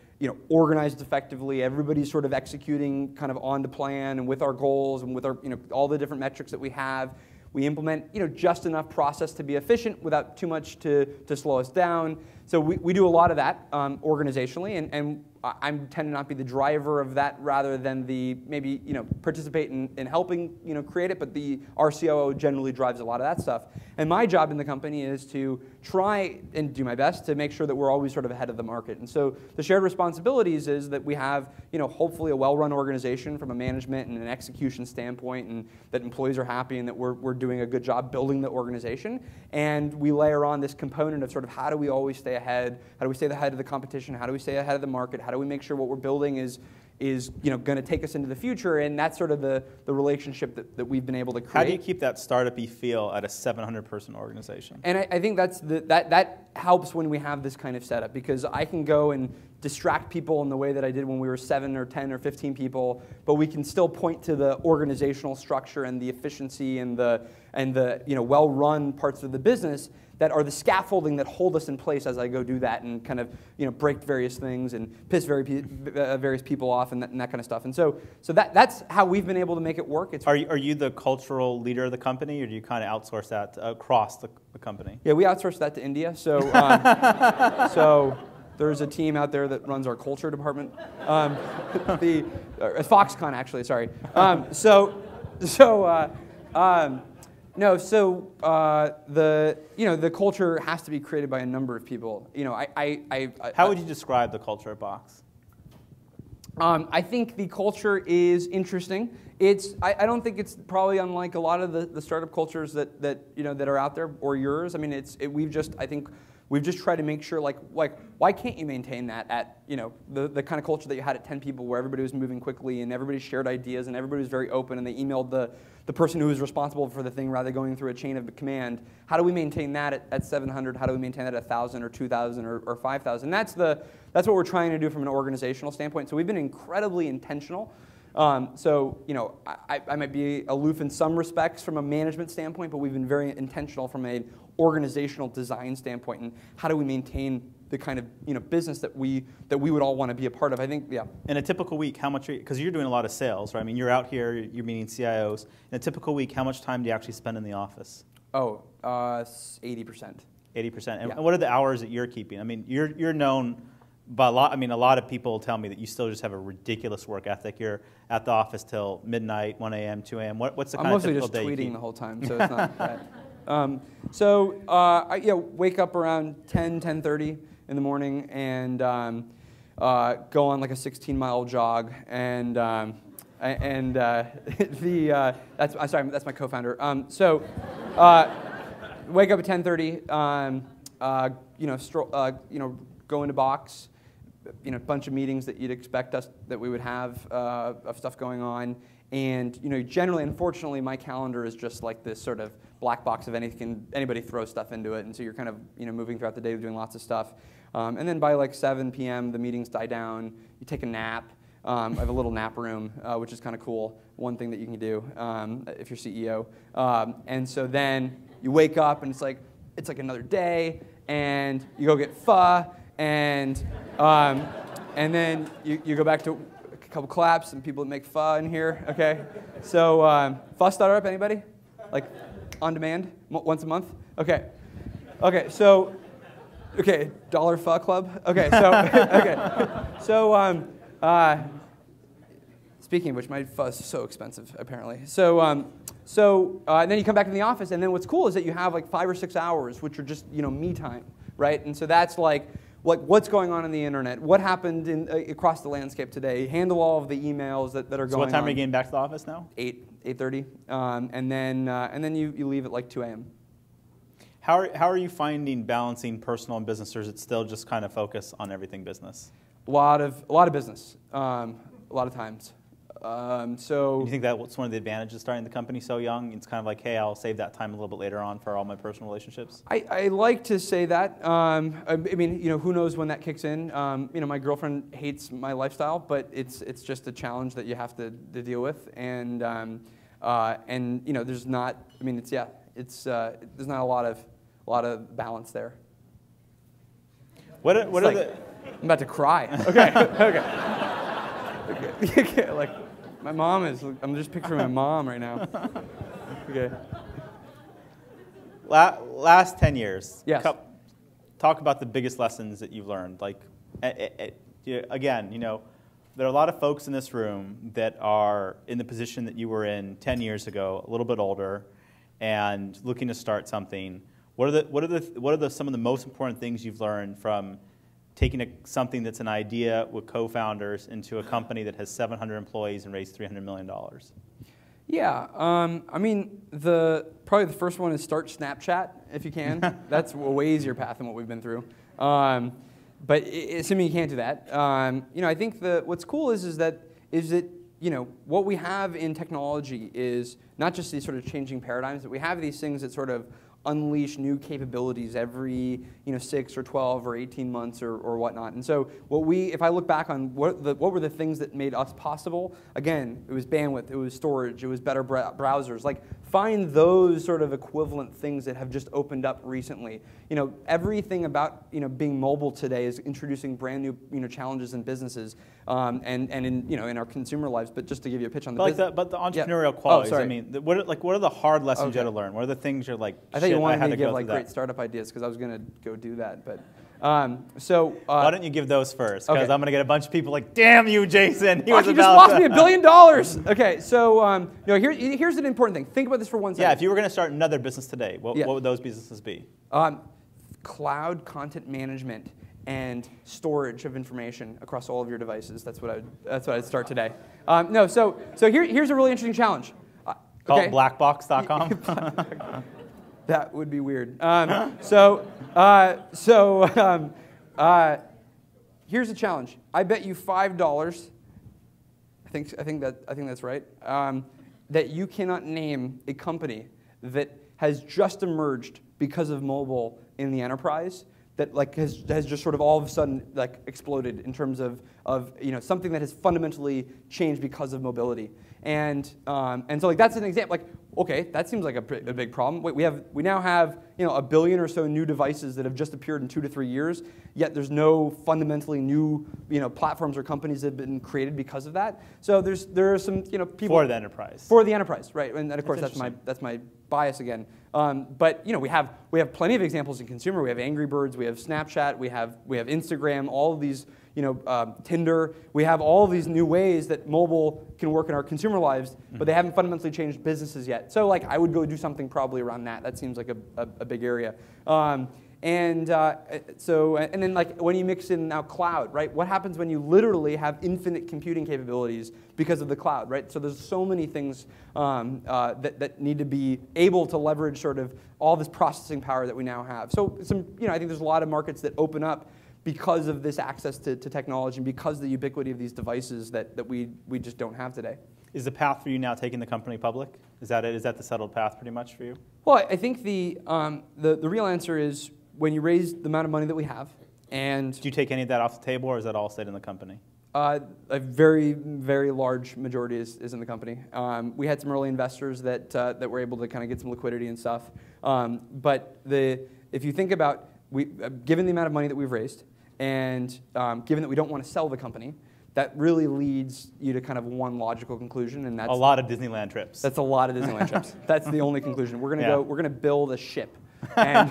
organized effectively. Everybody's sort of executing kind of on the plan and with our goals and with our all the different metrics that we have. We implement just enough process to be efficient without too much to slow us down. So we do a lot of that organizationally, and I tend to not be the driver of that rather than the maybe participate in helping create it, but our COO generally drives a lot of that stuff. And my job in the company is to try and do my best to make sure that we're always sort of ahead of the market. And so the shared responsibilities is that we have hopefully a well-run organization from a management and an execution standpoint, and that employees are happy and that we're doing a good job building the organization. And we layer on this component of sort of how do we always stay ahead? How do we stay ahead of the competition? How do we stay ahead of the market? How do we make sure what we're building is going to take us into the future? And that's sort of the relationship that we've been able to create. How do you keep that startup-y feel at a 700-person organization? And I think that helps when we have this kind of setup, because I can go and distract people in the way that I did when we were 7 or 10 or 15 people, but we can still point to the organizational structure and the efficiency and the well-run parts of the business that are the scaffolding that hold us in place as I go do that and kind of break various things and piss various people off and that kind of stuff. And so that's how we've been able to make it work. Are you the cultural leader of the company, or do you kind of outsource that across the company? Yeah, we outsource that to India. So so there's a team out there that runs our culture department. Foxconn, actually. Sorry. The culture has to be created by a number of people. How would you describe the culture at Box? I think the culture is interesting. I don't think it's probably unlike a lot of the startup cultures that are out there or yours. I mean, I think we've just tried to make sure like why can't you maintain that at the kind of culture that you had at 10 people where everybody was moving quickly and everybody shared ideas and everybody was very open and they emailed the person who was responsible for the thing rather than going through a chain of command. How do we maintain that at 700? How do we maintain that at 1,000 or 2,000 or 5,000? That's what we're trying to do from an organizational standpoint. So we've been incredibly intentional. So I might be aloof in some respects from a management standpoint, but we've been very intentional from an organizational design standpoint. And how do we maintain the kind of business that we would all want to be a part of? I think, yeah. In a typical week, how much? Because you're doing a lot of sales, right? I mean, you're out here, you're meeting CIOs. In a typical week, how much time do you actually spend in the office? 80%. 80%. And Yeah. what are the hours that you're keeping? I mean, you're known by a lot. I mean, a lot of people tell me that you still just have a ridiculous work ethic. You're at the office till midnight, 1 a.m., 2 a.m. What's the kind of typical day? I'm mostly just you tweeting keep? the whole time, so it's not bad. I wake up around 10:30 in the morning and go on like a 16-mile jog and that's my co-founder. Wake up at 10:30. Go into box. A bunch of meetings that you'd expect that we would have of stuff going on. And generally, unfortunately, my calendar is just like this sort of black box of anybody throws stuff into it, and so you're kind of moving throughout the day doing lots of stuff. And then by like 7 p.m., the meetings die down. You take a nap. I have a little nap room, which is kind of cool. One thing that you can do if you're CEO. And so then you wake up, and it's like another day, and you go get pho, and then you go back to a couple claps and people that make pho in here. Okay, so pho startup, anybody? Like on demand, once a month? Okay, so dollar pho club. Okay, so speaking of which, my pho is so expensive apparently. So and then you come back in the office, and then what's cool is that you have like 5 or 6 hours, which are just me time, right? And so that's like what's going on the internet, what happened across the landscape today, handle all of the emails that are going on. So what time are you getting back to the office now? 8:30, and then you leave at like 2 a.m. How are you finding balancing personal and business, or is it still just kind of focus on everything business? A lot of business, a lot of times. Do you think that's one of the advantages of starting the company so young? It's kind of like, hey, I'll save that time a little bit later on for all my personal relationships? I like to say that. I mean, who knows when that kicks in? My girlfriend hates my lifestyle, but it's just a challenge that you have to deal with. And there's not. I mean, there's not a lot of balance there. What are the? I'm about to cry. Okay. Like, my mom is. I'm just picturing my mom right now. Okay. Last 10 years. Yes. Talk about the biggest lessons that you've learned. Like, again, there are a lot of folks in this room that are in the position that you were in 10 years ago, a little bit older, and looking to start something. What are some of the most important things you've learned from taking something that's an idea with co-founders into a company that has 700 employees and raised $300 million? Yeah, I mean, probably the first one is start Snapchat if you can. That's a way easier path than what we've been through. But assuming you can't do that, I think what's cool is that what we have in technology is not just these sort of changing paradigms, but we have these things that sort of unleash new capabilities every 6 or 12 or 18 months or whatnot. And so if I look back on what were the things that made us possible, again, it was bandwidth, it was storage, it was better browsers. Like, find those sort of equivalent things that have just opened up recently. Everything about being mobile today is introducing brand new challenges in businesses and in our consumer lives. But just to give you a pitch on the business, but the entrepreneurial qualities. Oh, sorry. I mean, what are the hard lessons you had to learn? What are the things you're like? I thought you wanted me to give like great startup ideas because I was going to go do that, but. Why don't you give those first? Because I'm going to get a bunch of people like, "Damn you, Jason! You just lost me $1 billion." Okay, so here's an important thing. Think about this for 1 second. Yeah, if you were going to start another business today, what would those businesses be? Cloud content management and storage of information across all of your devices. That's what I'd start today. No, so here's a really interesting challenge. Call Okay. it blackbox.com. That would be weird. Here's a challenge. I bet you $5. I think that's right. That you cannot name a company that has just emerged because of mobile in the enterprise that like has just sort of all of a sudden like exploded in terms of something that has fundamentally changed because of mobility. And so like that's an example. Like, okay, that seems like a big problem. Wait, we now have 1 billion or so new devices that have just appeared in 2 to 3 years. Yet there's no fundamentally new platforms or companies that have been created because of that. So there are some people For the enterprise. For the enterprise, right? And of course that's my bias again. But we have plenty of examples in consumer. We have Angry Birds, we have Snapchat, we have Instagram, all of these. Tinder. We have all of these new ways that mobile can work in our consumer lives, but they haven't fundamentally changed businesses yet. So like I would go do something probably around that. That seems like a big area. And then like when you mix in now cloud, right? What happens when you literally have infinite computing capabilities because of the cloud, right? So there's so many things that need to be able to leverage sort of all this processing power that we now have. So I think there's a lot of markets that open up because of this access to technology and because of the ubiquity of these devices that we just don't have today. Is the path for you now taking the company public? Is that it? Is that the settled path pretty much for you? Well, I think the real answer is when you raise the amount of money that we have. And do you take any of that off the table, or is that all stayed in the company? A very, very large majority is in the company. We had some early investors that were able to kind of get some liquidity and stuff. But if you think about, given the amount of money that we've raised, and given that we don't want to sell the company, that really leads you to kind of one logical conclusion, and that's a lot of Disneyland trips. That's a lot of Disneyland trips. That's the only conclusion. We're gonna build a ship, and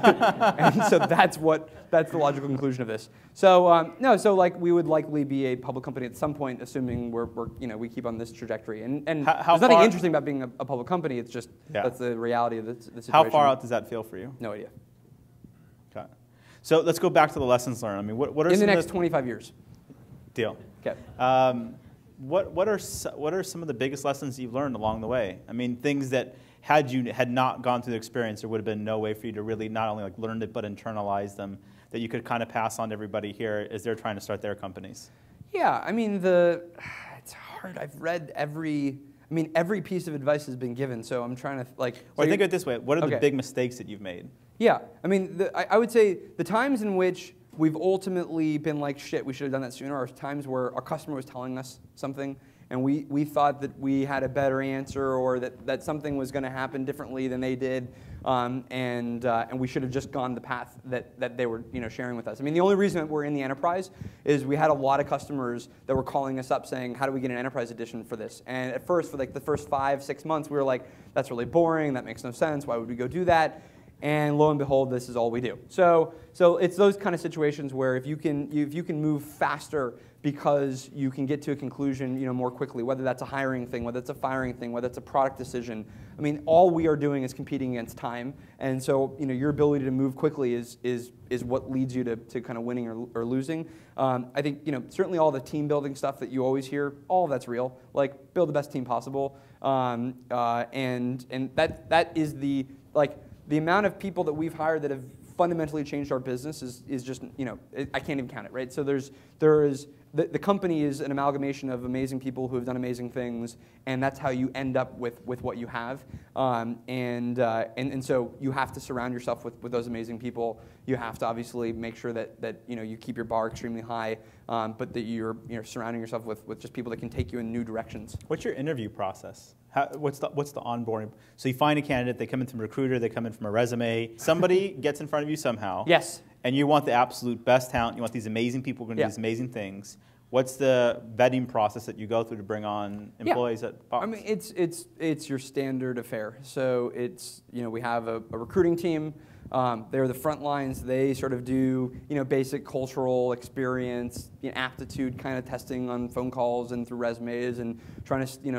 so that's the logical conclusion of this. So so like we would likely be a public company at some point, assuming we keep on this trajectory. And there's nothing interesting about being a public company. It's just that's the reality of the situation. How far out does that feel for you? No idea. Okay. So let's go back to the lessons learned. I mean, what are in the next 25 years? Deal. Okay. What are some of the biggest lessons you've learned along the way? I mean, things that had not gone through the experience, there would have been no way for you to really not only like learn it but internalize them, that you could kind of pass on to everybody here as they're trying to start their companies. Yeah, I mean it's hard. I've read every piece of advice has been given, so I'm trying to like. Or think of it this way: what are the big mistakes that you've made? Yeah, I mean, I would say the times in which we've ultimately been like, shit, we should have done that sooner, are times where our customer was telling us something, and we thought that we had a better answer, or that something was going to happen differently than they did, and we should have just gone the path that they were sharing with us. I mean, the only reason that we're in the enterprise is we had a lot of customers that were calling us up saying, how do we get an enterprise edition for this? And at first, for like the first 5-6 months, we were like, that's really boring, that makes no sense, why would we go do that? And lo and behold, this is all we do. So it's those kind of situations where if you can move faster because you can get to a conclusion more quickly, whether that's a hiring thing, whether it's a firing thing, whether it's a product decision. I mean, all we are doing is competing against time, and so your ability to move quickly is what leads you to kind of winning or losing. I think certainly all the team building stuff that you always hear, all of that's real. Like build the best team possible, and that is the amount of people that we've hired that have fundamentally changed our business is just, I can't even count it, right? So the company is an amalgamation of amazing people who have done amazing things, and that's how you end up with what you have. And so you have to surround yourself with those amazing people. You have to obviously make sure that you keep your bar extremely high, but that you're surrounding yourself with just people that can take you in new directions. What's your interview process? What's the onboarding? So you find a candidate, they come in from a recruiter, they come in from a resume. Somebody gets in front of you somehow. Yes. And you want the absolute best talent. You want these amazing people who are going to do these amazing things. What's the vetting process that you go through to bring on employees at Box? I mean, it's your standard affair. So it's we have a recruiting team. They're the front lines. They sort of do basic cultural experience, aptitude kind of testing on phone calls and through resumes, and trying to sneak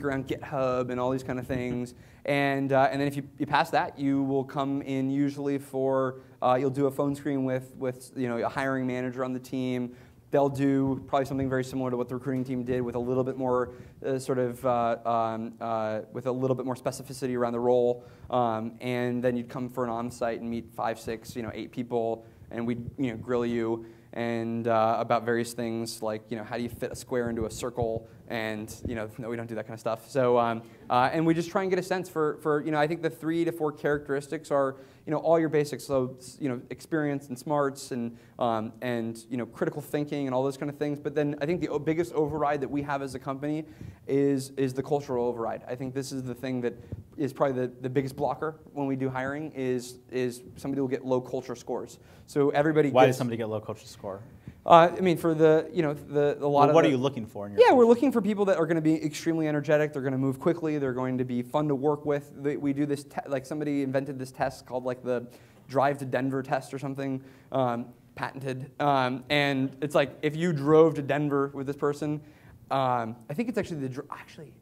around GitHub and all these kind of things. And then if you pass that, you will come in usually for you'll do a phone screen with a hiring manager on the team. They'll do probably something very similar to what the recruiting team did, with a little bit more with a little bit more specificity around the role. And then you'd come for an on-site and meet 5, 6, 8 people, and we'd grill you and about various things like how do you fit a square into a circle, and no, we don't do that kind of stuff. So and we just try and get a sense for I think the 3 to 4 characteristics are all your basics. So experience and smarts and critical thinking and all those kind of things. But then I think the biggest override that we have as a company is the cultural override. I think this is the thing that is probably the biggest blocker when we do hiring is somebody will get low culture scores. So everybody. Why does somebody get low culture score? I mean, for the a lot of. What are you looking for in your? Yeah, we're looking for people that are going to be extremely energetic. They're going to move quickly. They're going to be fun to work with. We do this somebody invented this test called the Drive to Denver test or something, patented. And it's like if you drove to Denver with this person, I think it's actually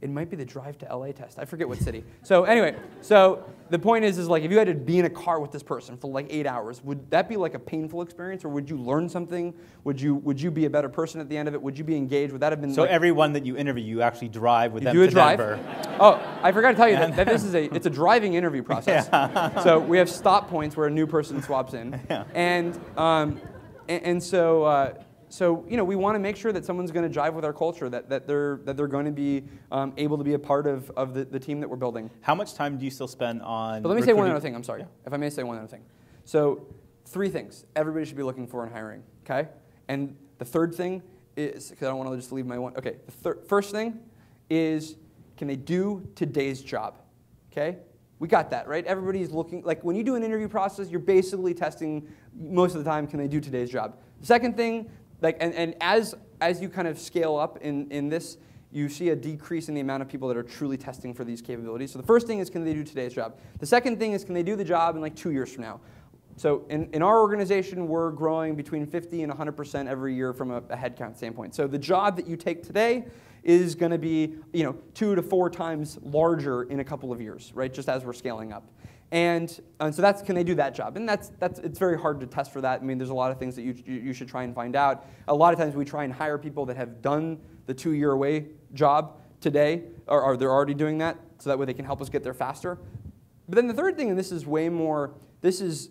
it might be the Drive to LA test. I forget what city. So anyway, the point is like if you had to be in a car with this person for 8 hours, would that be a painful experience, or would you learn something? Would you be a better person at the end of it? Would you be engaged? Would that have been so? Everyone that you interview, you actually drive with them do a to drive? Denver. Oh, I forgot to tell you that this is it's a driving interview process. Yeah. So we have stop points where a new person swaps in, yeah. So we want to make sure that someone's going to jive with our culture, that they're going to be able to be a part of the team that we're building. How much time do you still spend on? But let me say one other thing. I'm sorry, if I may say one other thing. So 3 things everybody should be looking for in hiring. Okay, and the third thing is, because I don't want to just leave my one. Okay, the first thing is, can they do today's job? Okay, we got that right. Everybody's looking when you do an interview process, you're basically testing most of the time, can they do today's job? The second thing. And as you kind of scale up in this, you see a decrease in the amount of people that are truly testing for these capabilities. So the first thing is, can they do today's job? The second thing is, can they do the job in 2 years from now? So in our organization, we're growing between 50 and 100% every year from a headcount standpoint. So the job that you take today is going to be 2 to 4 times larger in a couple of years, right? Just as we're scaling up. And so that's, can they do that job? And it's very hard to test for that. I mean, there's a lot of things that you should try and find out. A lot of times we try and hire people that have done the 2-year away job today, or they're already doing that, so that way they can help us get there faster. But then the third thing, and this is way more, this is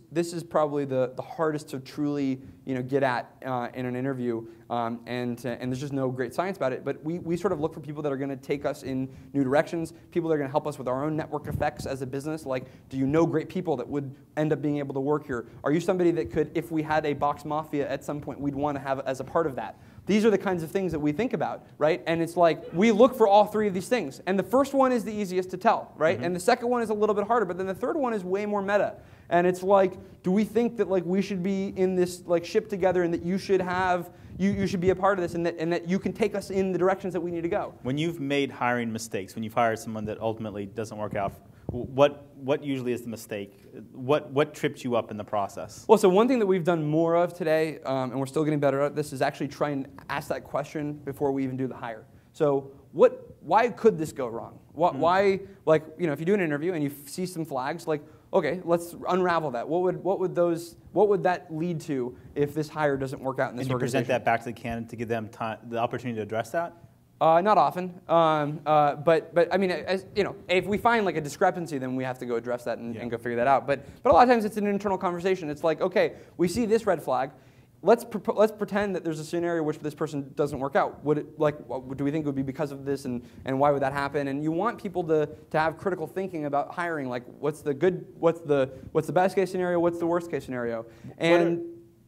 probably the hardest to truly get at in an interview, and there's just no great science about it. But we sort of look for people that are going to take us in new directions, people that are going to help us with our own network effects as a business. Like, do you know great people that would end up being able to work here? Are you somebody that could, if we had a box mafia at some point, we'd want to have as a part of that? These are the kinds of things that we think about, right? And it's like, we look for all 3 of these things. And the first one is the easiest to tell, right? Mm-hmm. And the second one is a little bit harder, but then the third one is way more meta. And it's like, do we think that we should be in this ship together, and that you should have, you should be a part of this, and that you can take us in the directions that we need to go? When you've made hiring mistakes, when you've hired someone that ultimately doesn't work out, what usually is the mistake? What tripped you up in the process? Well, so one thing that we've done more of today, and we're still getting better at this, is actually try and ask that question before we even do the hire. So why could this go wrong? Why, if you do an interview and you see some flags, okay, let's unravel that. What would that lead to if this hire doesn't work out in this organization? And you present that back to the candidate to give them the opportunity to address that? Not often, but I mean, if we find a discrepancy, then we have to go address that and go figure that out. But a lot of times it's an internal conversation. It's like, okay, we see this red flag. Let's pretend that there's a scenario which this person doesn't work out. Would it, do we think it would be because of this, and why would that happen? And you want people to have critical thinking about hiring. What's the best case scenario? What's the worst case scenario? And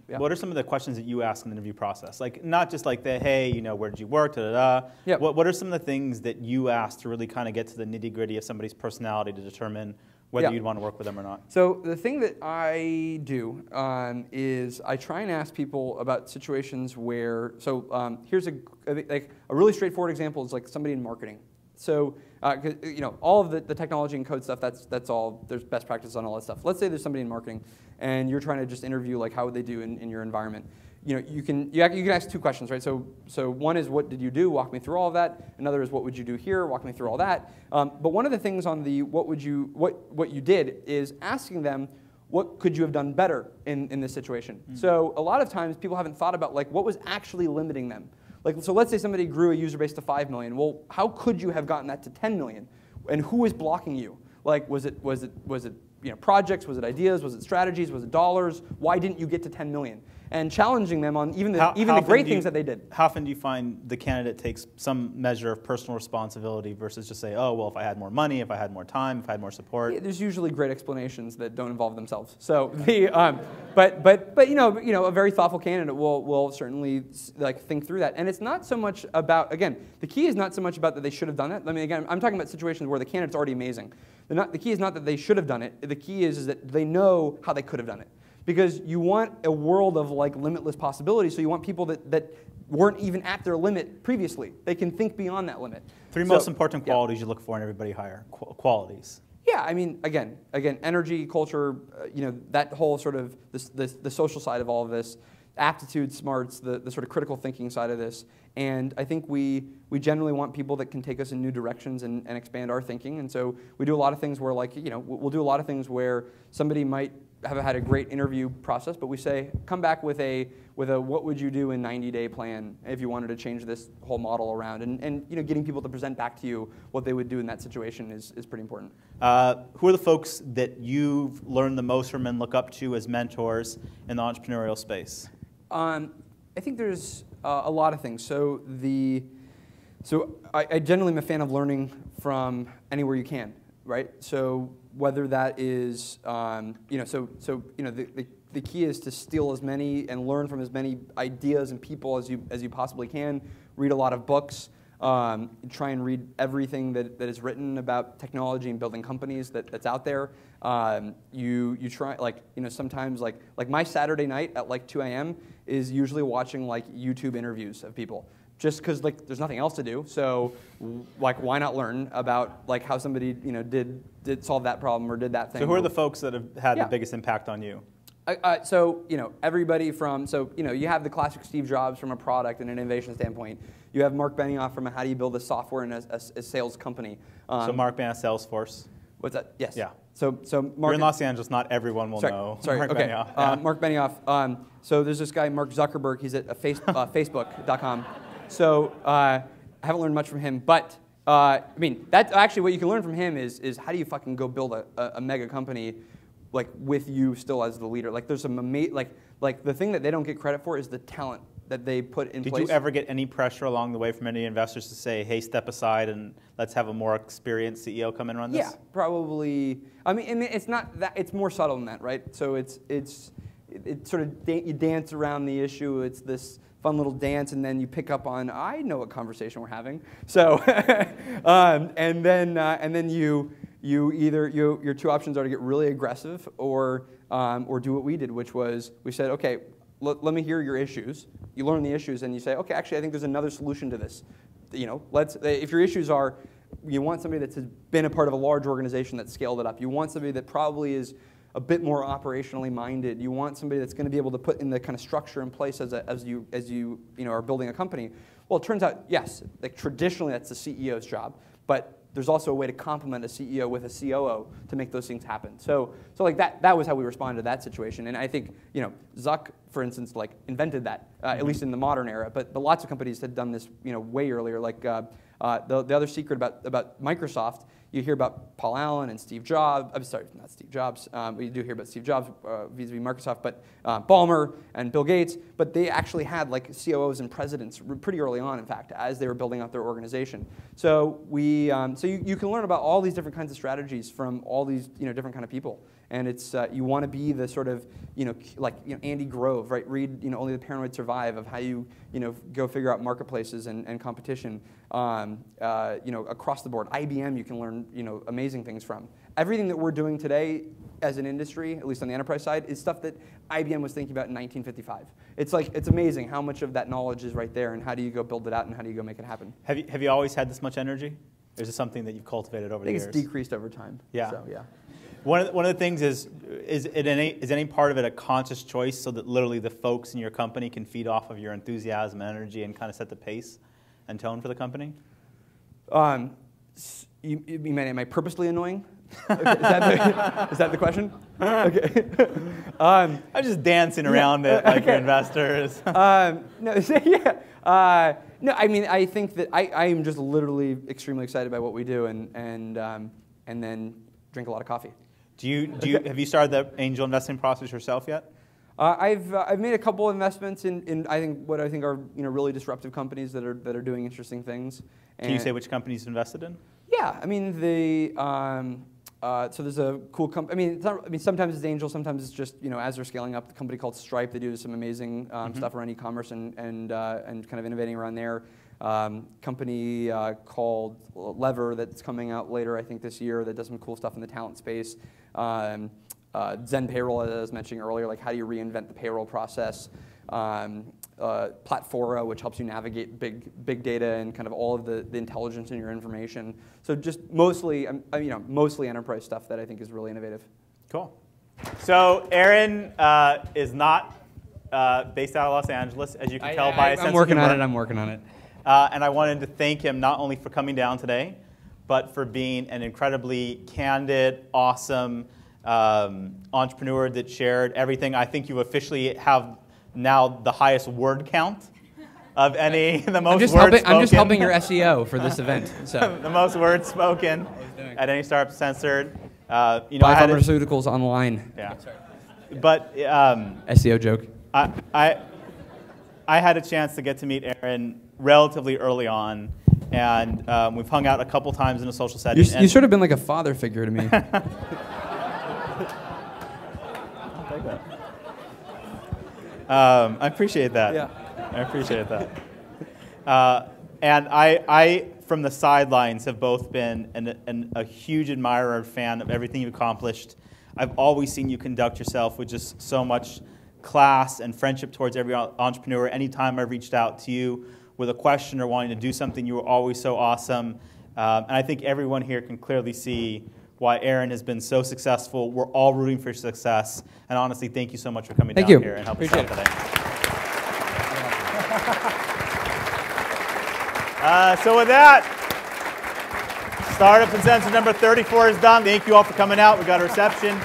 what are some of the questions that you ask in the interview process? Not just hey, where did you work, da-da-da. Yep. What are some of the things that you ask to really kind of get to the nitty-gritty of somebody's personality to determine whether you'd want to work with them or not? So the thing that I do is I try and ask people about situations where, here's a really straightforward example. Is somebody in marketing. So, 'cause, all of the technology and code stuff, that's all, there's best practice on all that stuff. Let's say there's somebody in marketing, and you're trying to just interview, like, how would they do in your environment. You can ask two questions, right? So one is, what did you do? Walk me through all of that. Another is, what would you do here? Walk me through all that. But one of the things on the what you did is asking them, what could you have done better in this situation? So a lot of times people haven't thought about, like, what was actually limiting them. Like, so let's say somebody grew a user base to 5 million. Well, how could you have gotten that to 10 million? And who is blocking you? Like, was it projects? Was it ideas? Was it strategies? Was it dollars? Why didn't you get to 10 million? And challenging them on even the great things that they did. How often do you find the candidate takes some measure of personal responsibility versus just say, oh, well, if I had more money, if I had more time, if I had more support? Yeah, there's usually great explanations that don't involve themselves. So but a very thoughtful candidate will certainly, like, think through that. And it's not so much about, again, the key is not so much about that they should have done it. I mean, again, I'm talking about situations where the candidate's already amazing. The key is not that they should have done it. The key is that they know how they could have done it. Because you want a world of, like, limitless possibilities, so you want people that weren't even at their limit previously. They can think beyond that limit. Three most important qualities you look for in everybody hire. Qualities. Yeah, I mean, again, energy, culture, that whole sort of the social side of all of this, aptitude, smarts, the sort of critical thinking side of this. And I think we generally want people that can take us in new directions and expand our thinking. And so we do a lot of things where, like, we'll do a lot of things where somebody might have had a great interview process, but we say, come back with a what would you do in 90-day plan if you wanted to change this whole model around, and getting people to present back to you what they would do in that situation is pretty important. Who are the folks that you've learned the most from and look up to as mentors in the entrepreneurial space? I think there's a lot of things. So I generally am a fan of learning from anywhere you can, right? So whether that is, the key is to steal as many and learn from as many ideas and people as you possibly can. Read a lot of books. Try and read everything that is written about technology and building companies that's out there. You try, sometimes like my Saturday night at like 2 a.m. is usually watching, like, YouTube interviews of people. Just because, like, there's nothing else to do, so, like, why not learn about, like, how somebody did solve that problem or did that thing. So who are the folks that have had the biggest impact on you? Everybody from, you have the classic Steve Jobs from a product and an innovation standpoint. You have Mark Benioff from a how do you build a software and a sales company. So Mark Benioff, Salesforce. What's that? Yes. Yeah. So Mark. You're in Los Angeles. Not everyone will know. Sorry. Mark Okay. Benioff. Yeah. Mark Benioff. So there's this guy, Mark Zuckerberg. He's at Facebook.com. So I haven't learned much from him, but that's actually what you can learn from him is how do you fucking go build a mega company, like, with you still as the leader. Like, there's some like the thing that they don't get credit for is the talent that they put in place. Did you ever get any pressure along the way from any investors to say, hey, step aside and let's have a more experienced CEO come and run this? Yeah, probably. I mean, it's not that. It's more subtle than that, right? So it's sort of you dance around the issue. It's this fun little dance, and then you pick up on, I know what conversation we're having. So, and then you either your two options are to get really aggressive or do what we did, which was we said, okay, let me hear your issues. You learn the issues, and you say, okay, actually, I think there's another solution to this. If your issues are, you want somebody that's been a part of a large organization that scaled it up. You want somebody that probably is a bit more operationally minded. You want somebody that's going to be able to put in the kind of structure in place as you are building a company. Well, it turns out, yes, like, traditionally that's the CEO's job, but there's also a way to complement a CEO with a COO to make those things happen. So like that was how we responded to that situation. And I think, Zuck, for instance, like, invented that, at least in the modern era. But lots of companies had done this, way earlier. Like the other secret about Microsoft, you hear about Paul Allen and Steve Jobs. I'm sorry, not Steve Jobs. You do hear about Steve Jobs vis-a-vis Microsoft, but Ballmer and Bill Gates. But they actually had, like, COOs and presidents pretty early on, in fact, as they were building out their organization. So you can learn about all these different kinds of strategies from all these different kind of people. And it's you want to be the sort of Andy Grove, right? Read Only the Paranoid Survive, of how you go figure out marketplaces and competition across the board. IBM you can learn amazing things from. Everything that we're doing today as an industry, at least on the enterprise side, is stuff that IBM was thinking about in 1955. It's amazing how much of that knowledge is right there, and how do you go build it out, and how do you go make it happen. Have you always had this much energy? Or is it something that you've cultivated over I the think years? it's decreased over time. Yeah. So, yeah. One of the things is any part of it a conscious choice so that literally the folks in your company can feed off of your enthusiasm and energy and kind of set the pace and tone for the company? You mean, am I purposely annoying? Okay, is that the question? Okay. I'm just dancing around it like your investors. No, yeah. No, I mean, I think that I am just literally extremely excited by what we do, and then drink a lot of coffee. Have you started the angel investing process yourself yet? I've made a couple investments in I think are really disruptive companies that are doing interesting things. Can you say which companies you've invested in? Yeah, I mean so there's a cool company. Sometimes it's angel, sometimes it's just as they're scaling up. The company called Stripe, they do some amazing stuff around e-commerce and kind of innovating around there. Company called Levie that's coming out later, I think this year, that does some cool stuff in the talent space. Zen Payroll, as I was mentioning earlier, like how do you reinvent the payroll process? Platfora, which helps you navigate big data and kind of all of the intelligence in your information. So just mostly enterprise stuff that I think is really innovative. Cool. So Aaron is not based out of Los Angeles, as you can tell by his sense of humor. I'm working on it. And I wanted to thank him not only for coming down today, but for being an incredibly candid, awesome entrepreneur that shared everything. I think you officially have now the highest word count of any, the most words spoken. I'm just helping your SEO for this event. So the most words spoken at any startup Uncensored. Buy pharmaceuticals online. Yeah. But SEO joke. I had a chance to get to meet Aaron relatively early on, and we've hung out a couple times in a social setting. You've sort of been like a father figure to me. I appreciate that. Yeah. I appreciate that. And I, from the sidelines, have both been a huge admirer and fan of everything you've accomplished. I've always seen you conduct yourself with just so much class and friendship towards every entrepreneur. Anytime I've reached out to you with a question or wanting to do something, you were always so awesome. And I think everyone here can clearly see why Aaron has been so successful. We're all rooting for your success. And honestly, thank you so much for coming down here and helping us out today. So with that, Startup Uncensored number 34 is done. Thank you all for coming out. We got a reception.